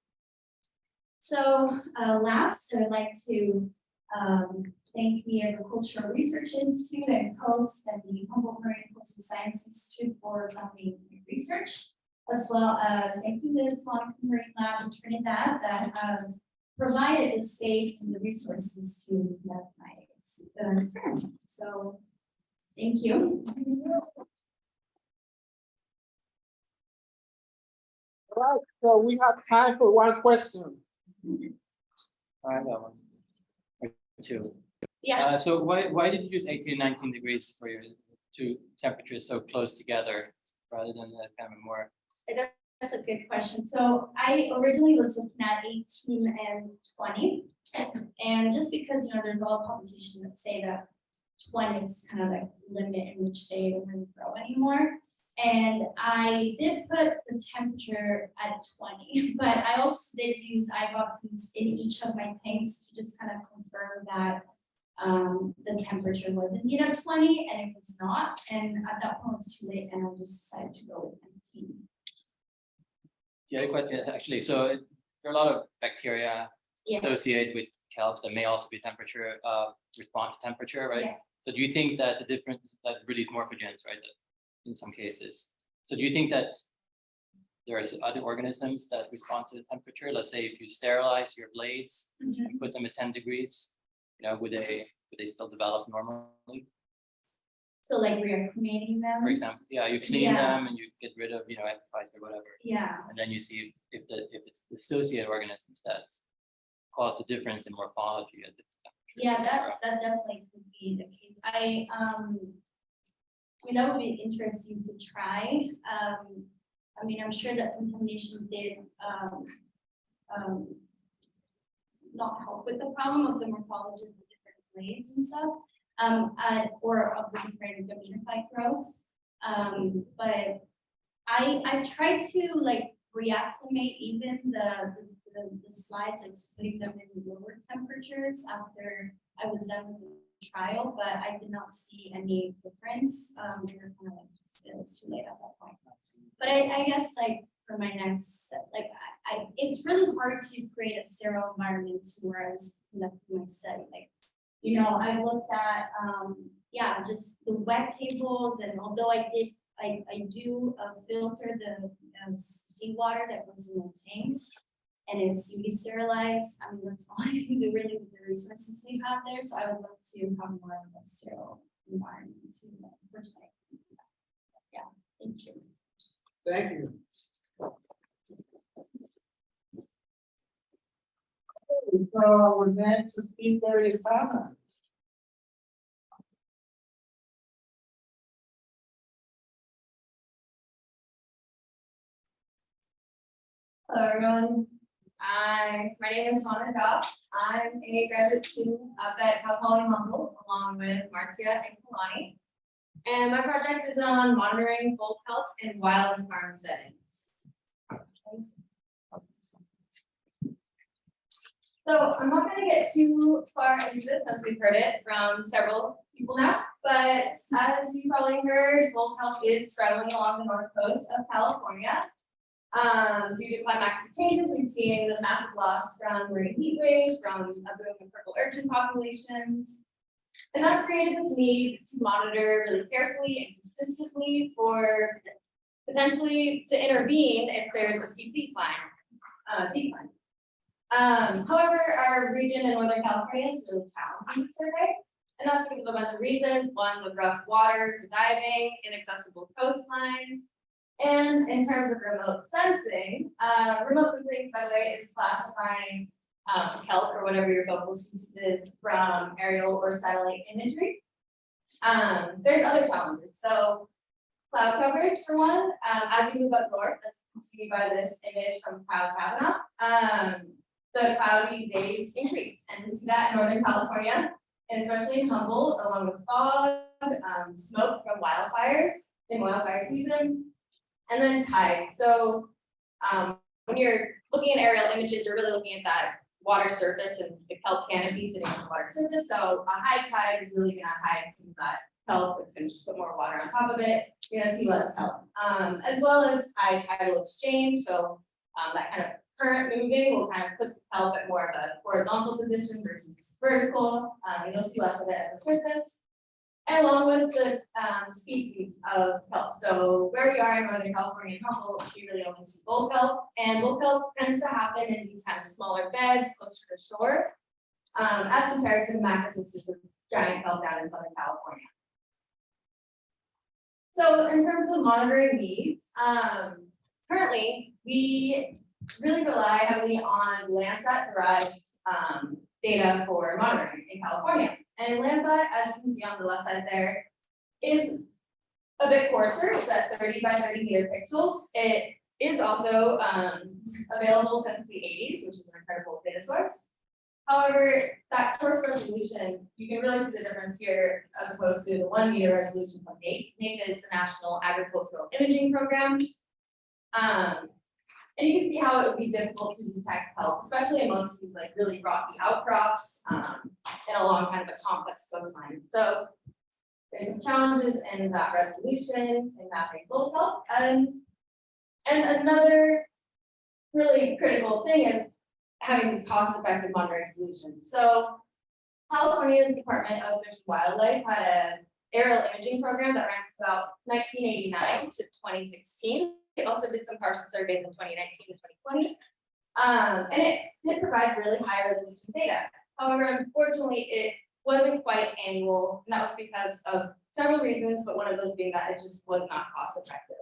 So last, I'd like to thank the Agricultural Research Institute and COAST and the Humboldt Marine Coastal Science Institute for funding research, as well as thank you to the Toronto Marine Lab in Trinidad that has provided the space and the resources to conduct my experiment. So thank you. All right, so we have time for one question. I got one. Or two. Yeah, So why did you use 18 and 19 degrees for your two temperatures so close together rather than the kind of more? that's a good question. So I originally was looking at 18 and 20. And just because, there's all publications that say that 20 is kind of like limit in which they don't really grow anymore. And I did put the temperature at 20, but I also did use iBoxes in each of my tanks to just kind of confirm that the temperature was indeed at 20 and it was not. And at that point it was too late and I just decided to go with 19. The other question, actually, so there are a lot of bacteria Yes. associated with kelps that may also be temperature, respond to temperature, right? Yeah. So do you think that the difference that really is morphogens, right? In some cases. So do you think that there are other organisms that respond to the temperature? Let's say if you sterilize your blades, and put them at 10 degrees, would they still develop normally? So like reacclimating them. For example, yeah, you clean them and you get rid of, ectophytes or whatever. Yeah. And then you see if it's associated organisms that cause the difference in morphology at different temperatures. Yeah, that definitely could be the case. That would be interesting to try. I'm sure that contamination did not help with the problem of the morphology of the different blades and stuff, or of the different gametophyte growth. But I tried to reacclimate even the slides, putting them in lower temperatures after I was done with the trial, but I did not see any difference. They were kind of it was too late at that point. But I guess for my next, like, it's really hard to create a sterile environment where I was conducting my study, like, you know, I looked at, yeah, just the wet tables, and although I do filter the seawater that was in the tanks, and it's UV sterilized, I mean, that's all I can do really with the resources we have there, so I would love to have more of a sterile environment, so first I can do that. Yeah, thank you. Thank you. So our next speaker is Hannah. Hello, everyone. My name is Hannah Goff. I'm a graduate student up at California Humboldt, along with Marcia and Kalani. And my project is on monitoring bulk health in wild and farm settings. So I'm not going to get too far into this, since we've heard it from several people now. But as you probably heard, bulk health is struggling along the north coast of California. Due to climatic changes, we've seen this massive loss from marine heat waves, from a boom in purple urchin populations. And that's created this need to monitor really carefully and consistently for potentially to intervene if there's a steep decline. However, our region in Northern California is really challenging to survey. And that's because of a bunch of reasons. One, with rough water, diving, inaccessible coastline. And in terms of remote sensing, by the way, is classifying kelp or whatever your focal species is from aerial or satellite imagery. There's other challenges. So cloud coverage for one, as you move up north, as you can see by this image from Cloud Kavanaugh, the cloudy days increase. And we see that in Northern California, and especially in Humboldt, along with fog, smoke from wildfires in wildfire season. And then tide. So when you're looking at aerial images, you're really looking at that water surface and the kelp canopy sitting on the water surface. So a high tide is really gonna hide some of that kelp. It's gonna just put more water on top of it. You're gonna see less kelp. As well as high tidal exchange. So that kind of current moving will kind of put the kelp at more of a horizontal position versus vertical. You'll see less of it at the surface. And along with the species of kelp. So where we are in Northern California and Humboldt, we really only see bull kelp. And bull kelp tends to happen in these kind of smaller beds closer to shore, as compared to the macrocystis of giant kelp down in Southern California. So in terms of monitoring needs, currently we really rely heavily on Landsat-derived data for monitoring in California. And Landsat, as you can see on the left side there, is a bit coarser, it's at 30 by 30 meter pixels. It is also available since the 80s, which is an incredible data source. However, that coarse resolution, you can really see the difference here as opposed to the 1 meter resolution from NAIP. NAIP is the National Agricultural Imaging Program. And you can see how it would be difficult to detect kelp, especially amongst these like really rocky outcrops and along kind of a complex coastline. So there's some challenges in that resolution and mapping bull kelp. And another really critical thing is having these cost-effective monitoring solutions. So California's Department of Fish and Wildlife had an aerial imaging program that ran from about 1989 to 2016. It also did some partial surveys in 2019 and 2020. And it did provide really high resolution data. However, unfortunately, it wasn't quite annual, and that was because of several reasons, but one of those being that it just was not cost effective.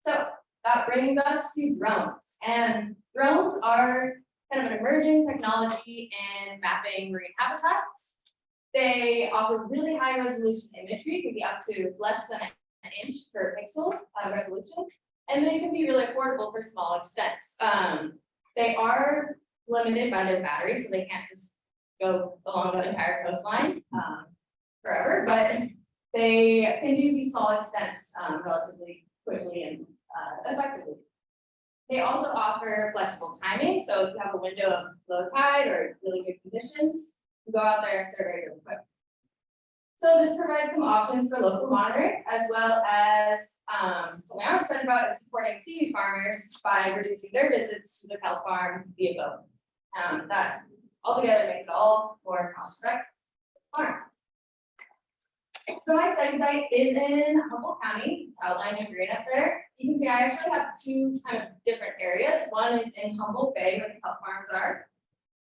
So that brings us to drones. And drones are kind of an emerging technology in mapping marine habitats. They offer really high resolution imagery, can be up to less than an inch per pixel resolution, and they can be really affordable for small extents. They are limited by their battery, so they can't just go along the entire coastline forever, but they can do these small extents relatively quickly and effectively. They also offer flexible timing, so if you have a window of low tide or really good conditions, you go out there and survey really quick. So this provides some options for local monitoring as well as, something I'm excited about is supporting seaweed farmers by reducing their visits to the kelp farm via boat. That altogether makes it all more cost effective farm. So my study site is in Humboldt County, it's outlined in green up there. You can see I actually have two kind of different areas. One is in Humboldt Bay where the kelp farms are.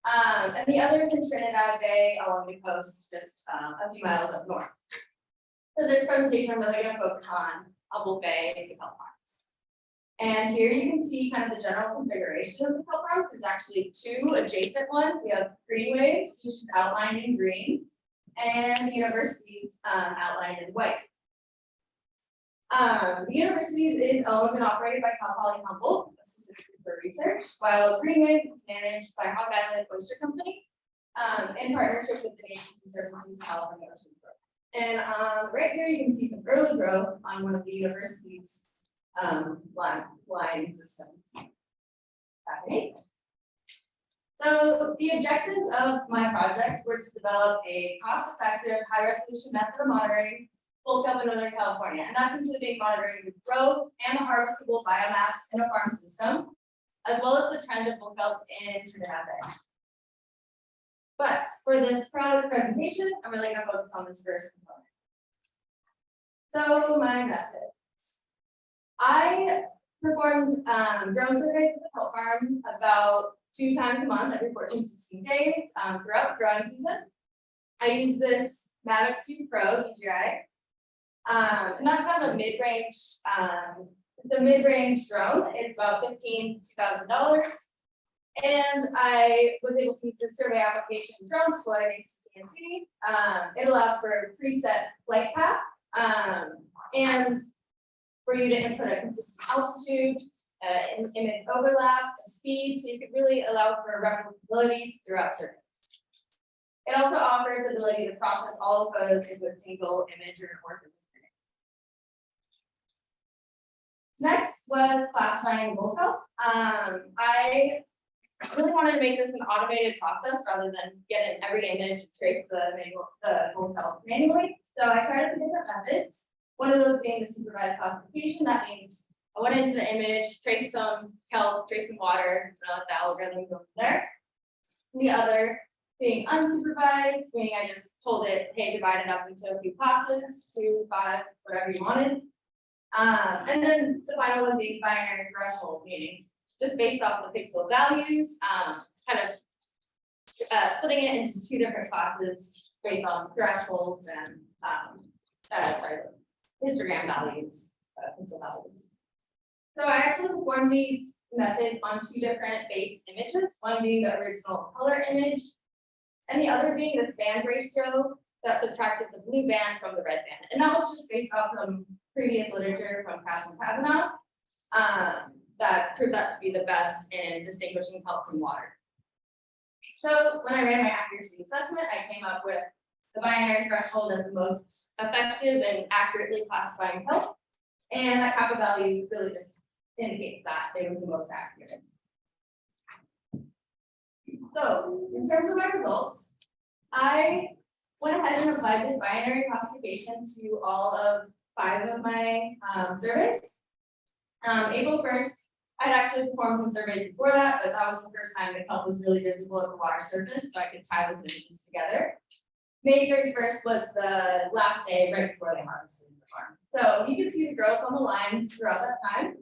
And the other is in Trinidad Bay along the coast, just a few miles up north. For this presentation, I'm really gonna focus on Humboldt Bay and the kelp farms. And here you can see kind of the general configuration of the kelp farms. There's actually two adjacent ones. We have greenways, which is outlined in green, and the universities outlined in white. The universities is owned and operated by California Humboldt, specifically for research, while Greenways is managed by Hog Island Oyster Company, in partnership with the Nature Conservancy's California Ocean Program. And right here, you can see some early growth on one of the university's line systems. Okay. So the objectives of my project were to develop a cost-effective, high-resolution method of monitoring full kelp in Northern California, and that's including monitoring the growth and the harvestable biomass in a farm system, as well as the trend of full kelp in Trinidad Bay. But for this presentation, I'm really going to focus on this first component. So my methods. I performed drone surveys at the kelp farm about 2 times a month, every 14 to 16 days throughout the growing season. I use this Mavic 2 Pro DJI. And that's kind of a mid-range, the mid-range drone. It's about $15,000 to $2,000. And I was able to use the survey application drone flight TNC. It allowed for preset flight path and for you to input a consistent altitude, image overlap, speed, so you could really allow for replicability throughout surveys. It also offers the ability to process all the photos into a single image or ortho. Next was classifying bull kelp. I really wanted to make this an automated process rather than get an every image, trace the bull kelp manually. So I tried a few different methods. One of those being the supervised classification. That means I went into the image, traced some kelp, traced some water, and I let the algorithm go from there. The other being unsupervised, meaning I just told it, hey, divide it up into a few classes, 2, 5, whatever you wanted. And then the final one being binary threshold, meaning just based off the pixel values, kind of splitting it into 2 different classes based on thresholds and histogram values, pixel values. So I actually performed these methods on 2 different base images, one being the original color image, and the other being this band ratio that subtracted the blue band from the red band. And that was just based off some previous literature from Catherine Kavanaugh that proved that to be the best in distinguishing kelp from water. So when I ran my accuracy assessment, I came up with the binary threshold as the most effective and accurately classifying kelp. And that kappa value really just indicates that it was the most accurate. So in terms of my results, I went ahead and applied this binary classification to all of 5 of my surveys. April 1st, I'd actually performed some surveys before that, but that was the first time the kelp was really visible at the water surface, so I could tie the images together. May 31st was the last day right before they harvested the farm. So you can see the growth on the lines throughout that time.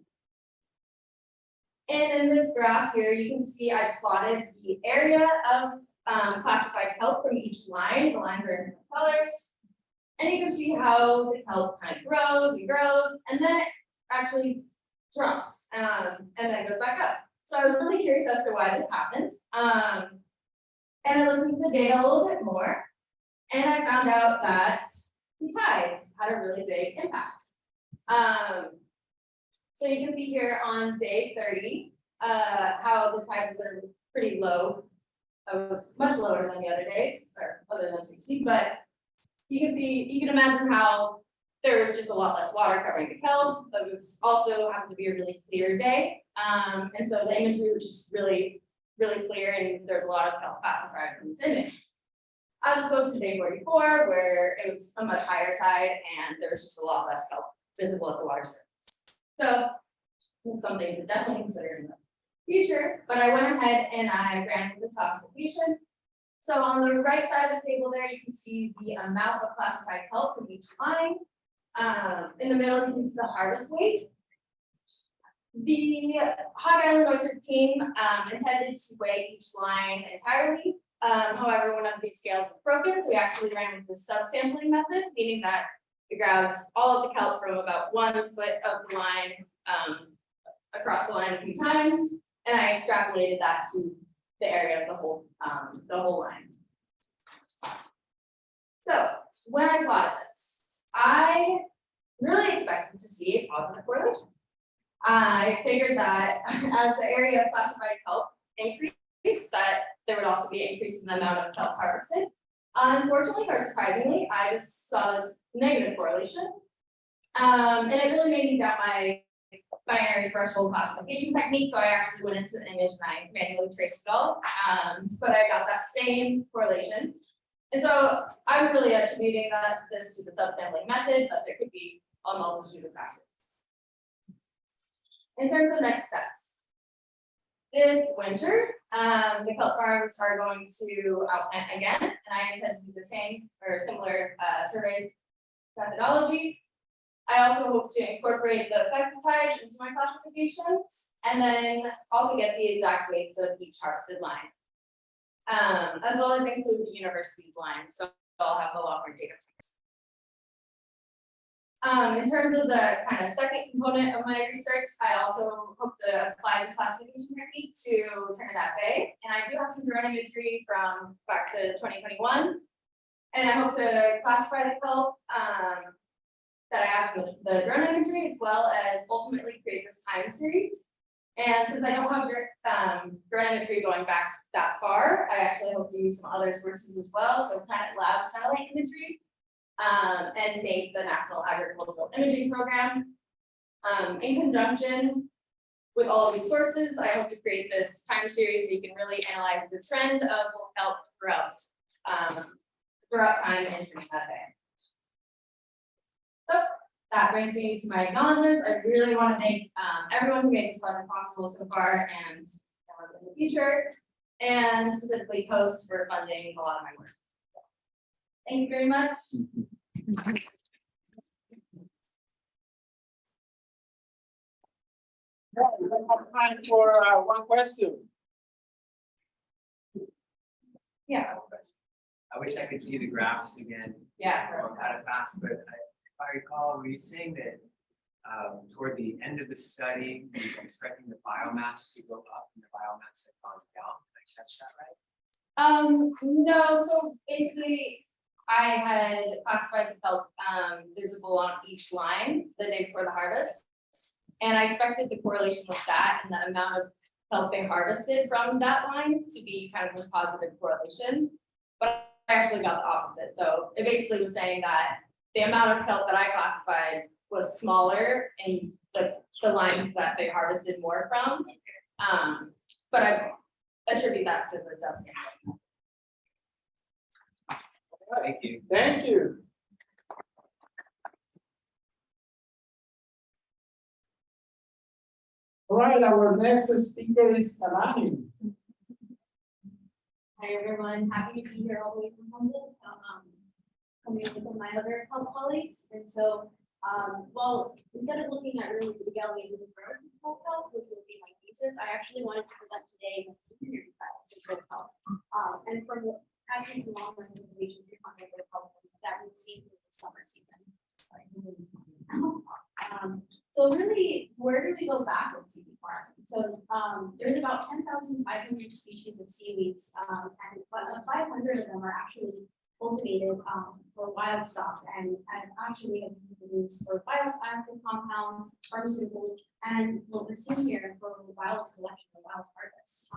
And in this graph here, you can see I plotted the area of classified kelp from each line. The lines are in different colors. And you can see how the kelp kind of grows, and then it actually drops and then goes back up. So I was really curious as to why this happens. And I looked into the data a little bit more, and I found out that the tides had a really big impact. So you can see here on day 30, how the tides are pretty low. It was much lower than the other days, or other than 60, but you can imagine how there was just a lot less water covering the kelp. It was also happened to be a really clear day. And so the imagery was just really, really clear, and there's a lot of kelp classified from this image. As opposed to day 44, where it was a much higher tide and there was just a lot less kelp visible at the water surface. So it's something to definitely consider in the future, but I went ahead and I ran with this classification. So on the right side of the table there, you can see the amount of classified kelp from each line. In the middle, you can see the harvest weight. The Hog Island Oyster team intended to weigh each line entirely. However, one of these scales was broken, so we actually ran with the subsampling method, meaning that we grabbed all of the kelp from about 1 foot of the line across the line a few times, and I extrapolated that to the area of the whole line. So when I plotted this, I really expected to see a positive correlation. I figured that as the area of classified kelp increased, that there would also be an increase in the amount of kelp harvested. Unfortunately, or surprisingly, I just saw this negative correlation. And it really made me doubt my binary threshold classification technique, so I actually went into the image and I manually traced it all. But I got that same correlation. And so I'm really attributing this to the subsampling method, but there could be a multitude of factors. In terms of next steps, this winter, the kelp farms are going to outplant again, and I intend to do the same or similar survey methodology. I also hope to incorporate the pesticides into my classifications, and then also get the exact weights of each harvested line, as well as include the university line, so I'll have a lot more data. In terms of the kind of second component of my research, I also hope to apply the classification technique to Trinidad Bay, and I do have some drone imagery from back to 2021, and I hope to classify the kelp that I have with the drone imagery, as well as ultimately create this time series. And since I don't have drone imagery going back that far, I actually hope to use some other sources as well, so Planet Lab satellite imagery. And make the National Agricultural Imaging Program. In conjunction with all of these sources, I hope to create this time series so you can really analyze the trend of kelp throughout time in Trinidad Bay. So that brings me to my acknowledgements. I really want to thank everyone who made this fun possible so far and in the future, and specifically Coast for funding a lot of my work. Thank you very much. We have time for one question. Yeah. I wish I could see the graphs again. Yeah. Going kind of fast, but if I recall, were you saying that toward the end of the study, you were expecting the biomass to go up and the biomass had gone down? Did I catch that right? No, so basically I had classified the kelp visible on each line the day before the harvest. And I expected the correlation with that and the amount of kelp they harvested from that line to be kind of this positive correlation. But I actually got the opposite. So it basically was saying that the amount of kelp that I classified was smaller in the lines that they harvested more from. But I attribute that to the subsampling. Thank you. Thank you. All right, our next speaker is Alani. Hi, everyone. Happy to be here all the way from Humboldt, coming with my other colleagues. And so, well, instead of looking at really the gallery of the bird health, which would be my thesis, I actually wanted to present today engineering files of bird health. And from actually the long run information on bird health that we've seen through the summer season. So really, where do we go back with seaweed farming? So there's about 10,500 species of seaweeds, and 500 of them are actually cultivated for wild stock and actually have been used for bioactive compounds, pharmaceuticals, and what we're seeing here for wild selection and wild harvest.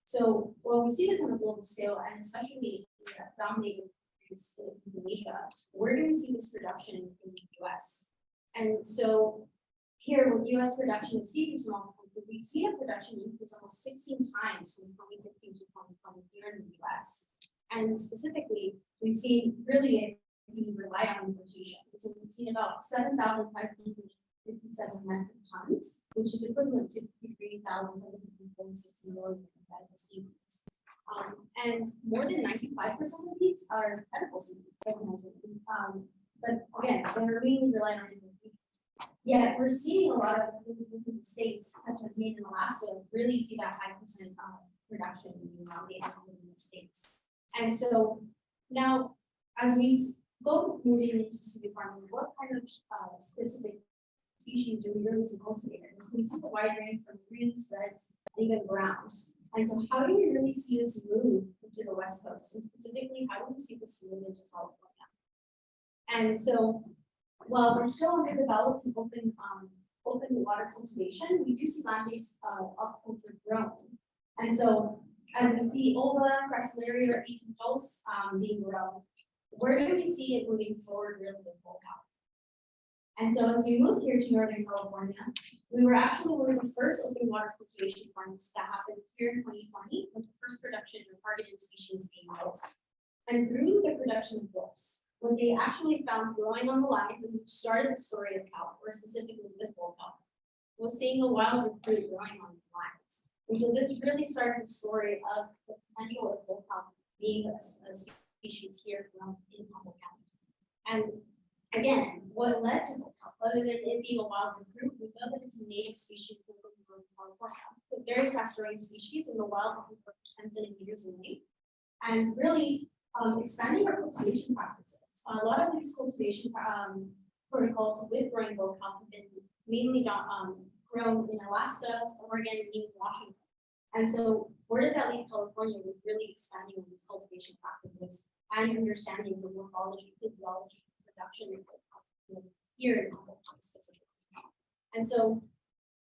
So when we see this on a global scale, and especially dominating Indonesia, where do we see this production in the US? And so here with US production of seaweed from all countries, we've seen a production increase almost 16 times from 2016 to 2020 here in the US. And specifically, we've seen really we rely on importation. So we've seen about 7,557 metric tons, which is equivalent to 53,146 million edible seaweeds. And more than 95% of these are edible seaweeds, like I mentioned. But again, they're really relying on importation. Yeah, we're seeing a lot of different states, such as Maine and Alaska, really see that high percent reduction in the amount they have in those states. And so now, as we go moving into seaweed farming, what kind of specific species do we really see cultivated? So we see a wide range from greens, reds, and even browns. And so how do we really see this move into the West Coast? And specifically, how do we see this move into California? And so while we're still underdeveloped and open water cultivation, we do see land-based aquaculture growing. And so as we see Ova, Cressularia, or even Dulce being grown, where do we see it moving forward really with full power? And so as we moved here to Northern California, we were actually one of the first open water cultivation farms that happened here in 2020, with the first production of targeted species being dulse. And through the production of dulse, what they actually found growing on the lines, and which started the story of kelp, or specifically with full kelp, was seeing a wild fruit growing on the lines. And so this really started the story of the potential of full kelp being a species here from in Humboldt County. And again, what led to full kelp, other than it being a wild fruit, we know that it's a native species in California, a very fast-growing species in the wild for 10 centimeters in length, and really expanding our cultivation practices. A lot of these cultivation protocols with growing full kelp have been mainly grown in Alaska, Oregon, and even Washington. And so where does that leave California with really expanding on these cultivation practices and understanding the morphology, physiology, production of here in Humboldt County specifically? And so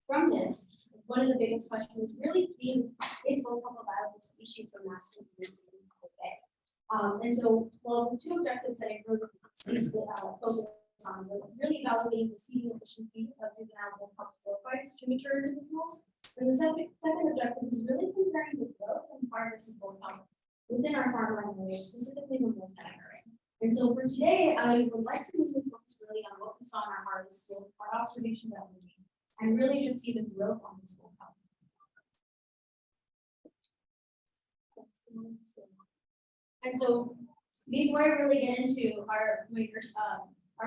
from this, one of the biggest questions really being is full kelp a viable species for mass cultivation in Humboldt Bay? And so, well, the two objectives that I really focus on was really evaluating the seeding efficiency of juvenile full kelp sporofites to mature individuals. And the second objective is really comparing the growth and harvest of full kelp within our farmland areas, specifically the multi area. And so for today, I would like to move the focus really on what we saw in our harvest field, our observation that we made, and really just see the growth on this full kelp. And so before I really get into our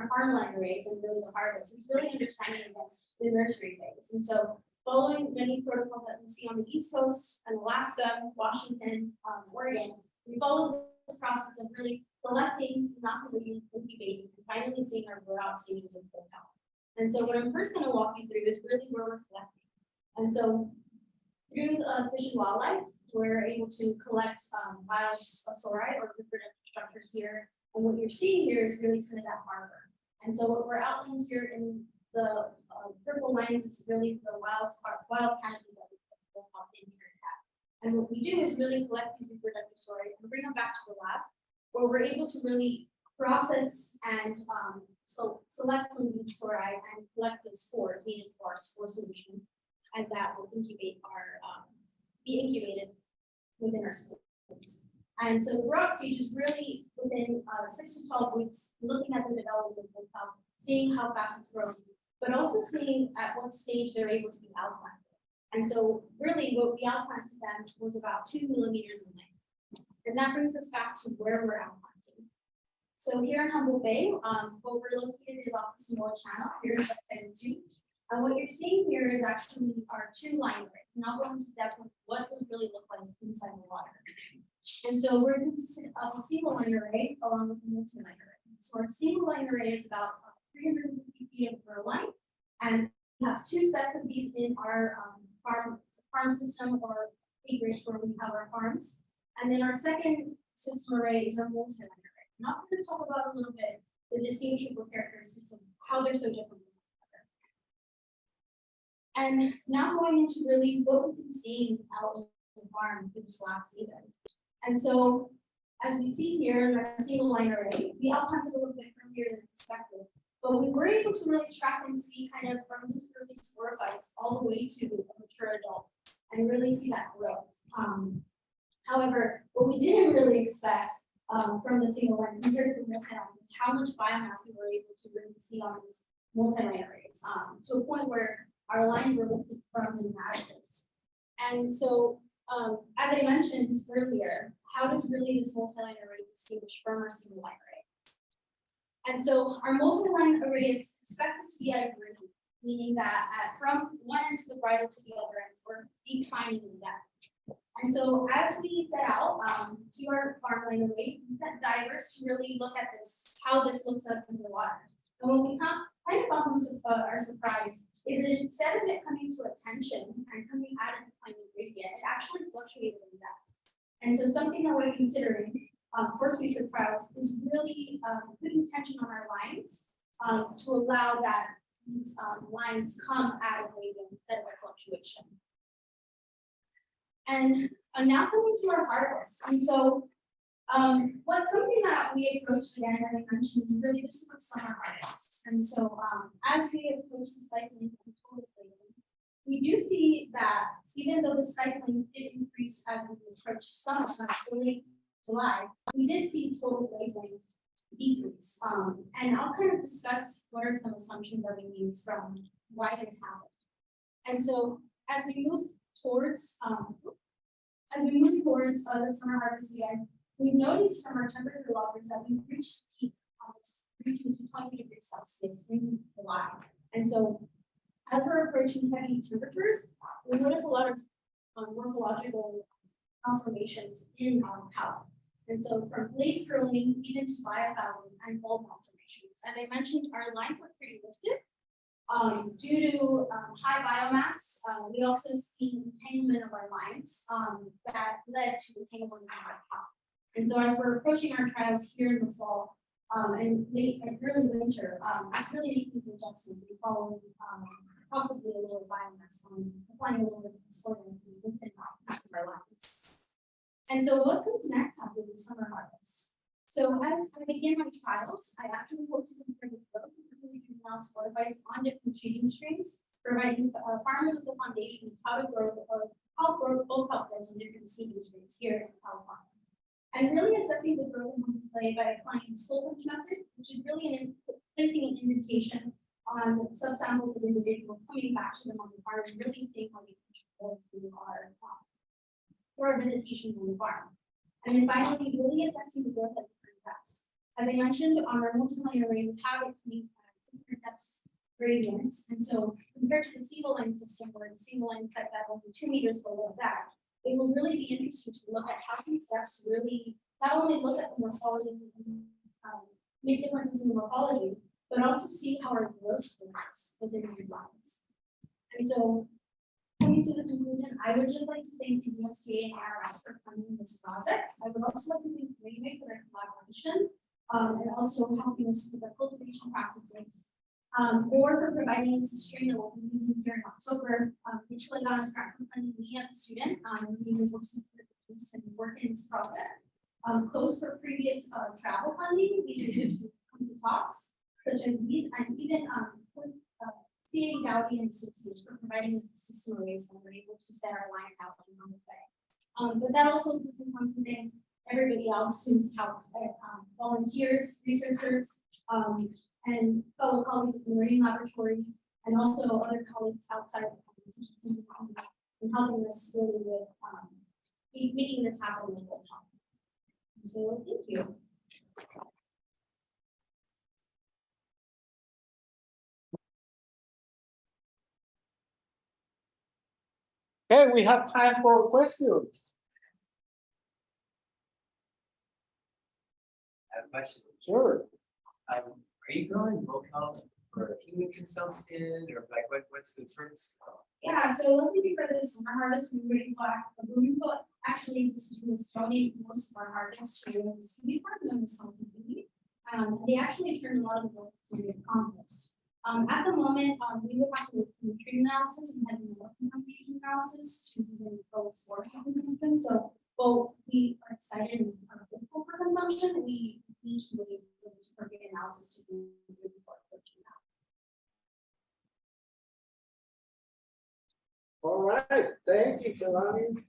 farmland arrays and really the harvest, it's really understanding the nursery phase. And so following many protocols that we see on the East Coast and Alaska, Washington, Oregon, we follow this process of really collecting, inoculating, incubating, and finally seeing our grow-out stages of full kelp. And so what I'm first going to walk you through is really where we're collecting. And so through Fish and Wildlife, we're able to collect biosaurii or reproductive structures here. And what you're seeing here is really kind of that harbor. And so what we're outlined here in the purple lines is really the wild canopies that we put up in here. And what we do is really collect these reproductive saurii and bring them back to the lab, where we're able to really process and select from these saurii and collect the spores needed for our spore solution, and that will incubate our be incubated within our spores. And so the grow-out stage is really within 6 to 12 weeks, looking at the development of full kelp, seeing how fast it's growing, but also seeing at what stage they're able to be outplanted. And so really what we outplanted them was about 2 millimeters in length. And that brings us back to where we're outplanting. So here in Humboldt Bay, what we're located is off the Samoa Channel, here in Section 2. And what you're seeing here is actually our 2 line arrays. And I'll go into depth of what those really look like inside the water. And so we're consistent of a single line array along with a multi-line array. So our single line array is about 350 feet of grow line. And we have 2 sets of these in our farm system or acreage where we have our farms. And then our second system array is our multi-line array. And I'm going to talk about a little bit the distinguishable characteristics of how they're so different. And now going into really what we can see out of the farm for this last season. And so, as we see here in our single line array, we outplanted a little bit earlier than expected, but we were able to really track and see kind of from these early sporophytes all the way to a mature adult and really see that growth. However, what we didn't really expect from the single line compared to the multi-line is how much biomass we were able to really see on these multi-line arrays, to a point where our lines were lifted from the mattress. And so, as I mentioned earlier, how does really this multi-line array distinguish from our single line array? And so our multi-line array is expected to be at a gradient, meaning that from one end of the bridle to the other end, we're declining in depth. And so as we set out to our farmland array, we sent divers to really look at this, how this looks up in the water. And what we kind of found our surprise is that instead of it coming to attention and coming at a declining gradient, it actually fluctuated in depth. And so something that we're considering for future trials is really putting tension on our lines to allow that these lines come at a gradient instead of a fluctuation. And now coming to our harvest. And so something that we approached again, as I mentioned, is really this was summer harvest. And so as we approach the cycling and total gradient, we do see that even though the cycling did increase as we approach summer, early July, we did see total wavelength decrease. And I'll kind of discuss what are some assumptions that we made from why this happened. And so as we move towards the summer harvest again, we've noticed from our temperature loggers that we've reached peak, reaching to 20 degrees Celsius in July. And so as we're approaching heavy temperatures, we notice a lot of morphological conformations in our palate. And so from blades curling even to biofouling and bulb malformations. As I mentioned, our lines were pretty lifted. Due to high biomass, we also see entanglement of our lines that led to entanglement of our top. And so as we're approaching our trials here in the fall and late and early winter, it's really making the adjustment and following possibly a little biomass applying a little bit of discordance within our lines. And so what comes next after the summer harvest? So as I begin my trials, I actually hope to compare the growth of mouse fortifies on different shading strains, providing farmers with the foundation of how to grow both outfits on different seeding strains here in California. And really assessing the growth of play by applying the slow pinch method, which is really placing an indentation on subsamples of individuals coming back to them on the farm and really seeing how they control through our visitation on the farm. And then finally, really assessing the growth at different depths. As I mentioned, on our multi-line array, we have it coming at different depths gradients. And so compared to the single line system, where the single line set that only 2 meters below that, it will really be interesting to look at how these steps really not only look at the morphology, make differences in the morphology, but also see how our growth differs within these lines. And so coming to the conclusion, I would just like to thank the USDA and IRS for funding this project. I would also like to thank Raymay for their collaboration and also helping us with the cultivation practices, or for providing us a strain that we'll be using here in October. Which led on grant funding me as a student, being able to produce and work in this project. Close for previous travel funding, we did come to talks such as these, and even CA Dowdy and Associates for providing the system arrays and we're able to set our line out on the way. But that also includes to thank everybody else who's helped, volunteers, researchers, and fellow colleagues in the Marine Laboratory, and also other colleagues outside of the company, and helping us really with making this happen in the whole time. So thank you. Okay, we have time for questions. I have a question. Sure. Are you growing locale for human consumption or like what's the purpose? Yeah, so looking for this summer harvest, we will actually donate most of our harvest to the seaweed farm and the Sunken Seaweed. They actually turn a lot of the milk to compost. At the moment, we would have to do nutrient analysis and have more contamination analysis to even go for consumption. So both we are excited and are hopeful for consumption. We need to do this analysis to do before approaching that. All right, thank you, Kalani.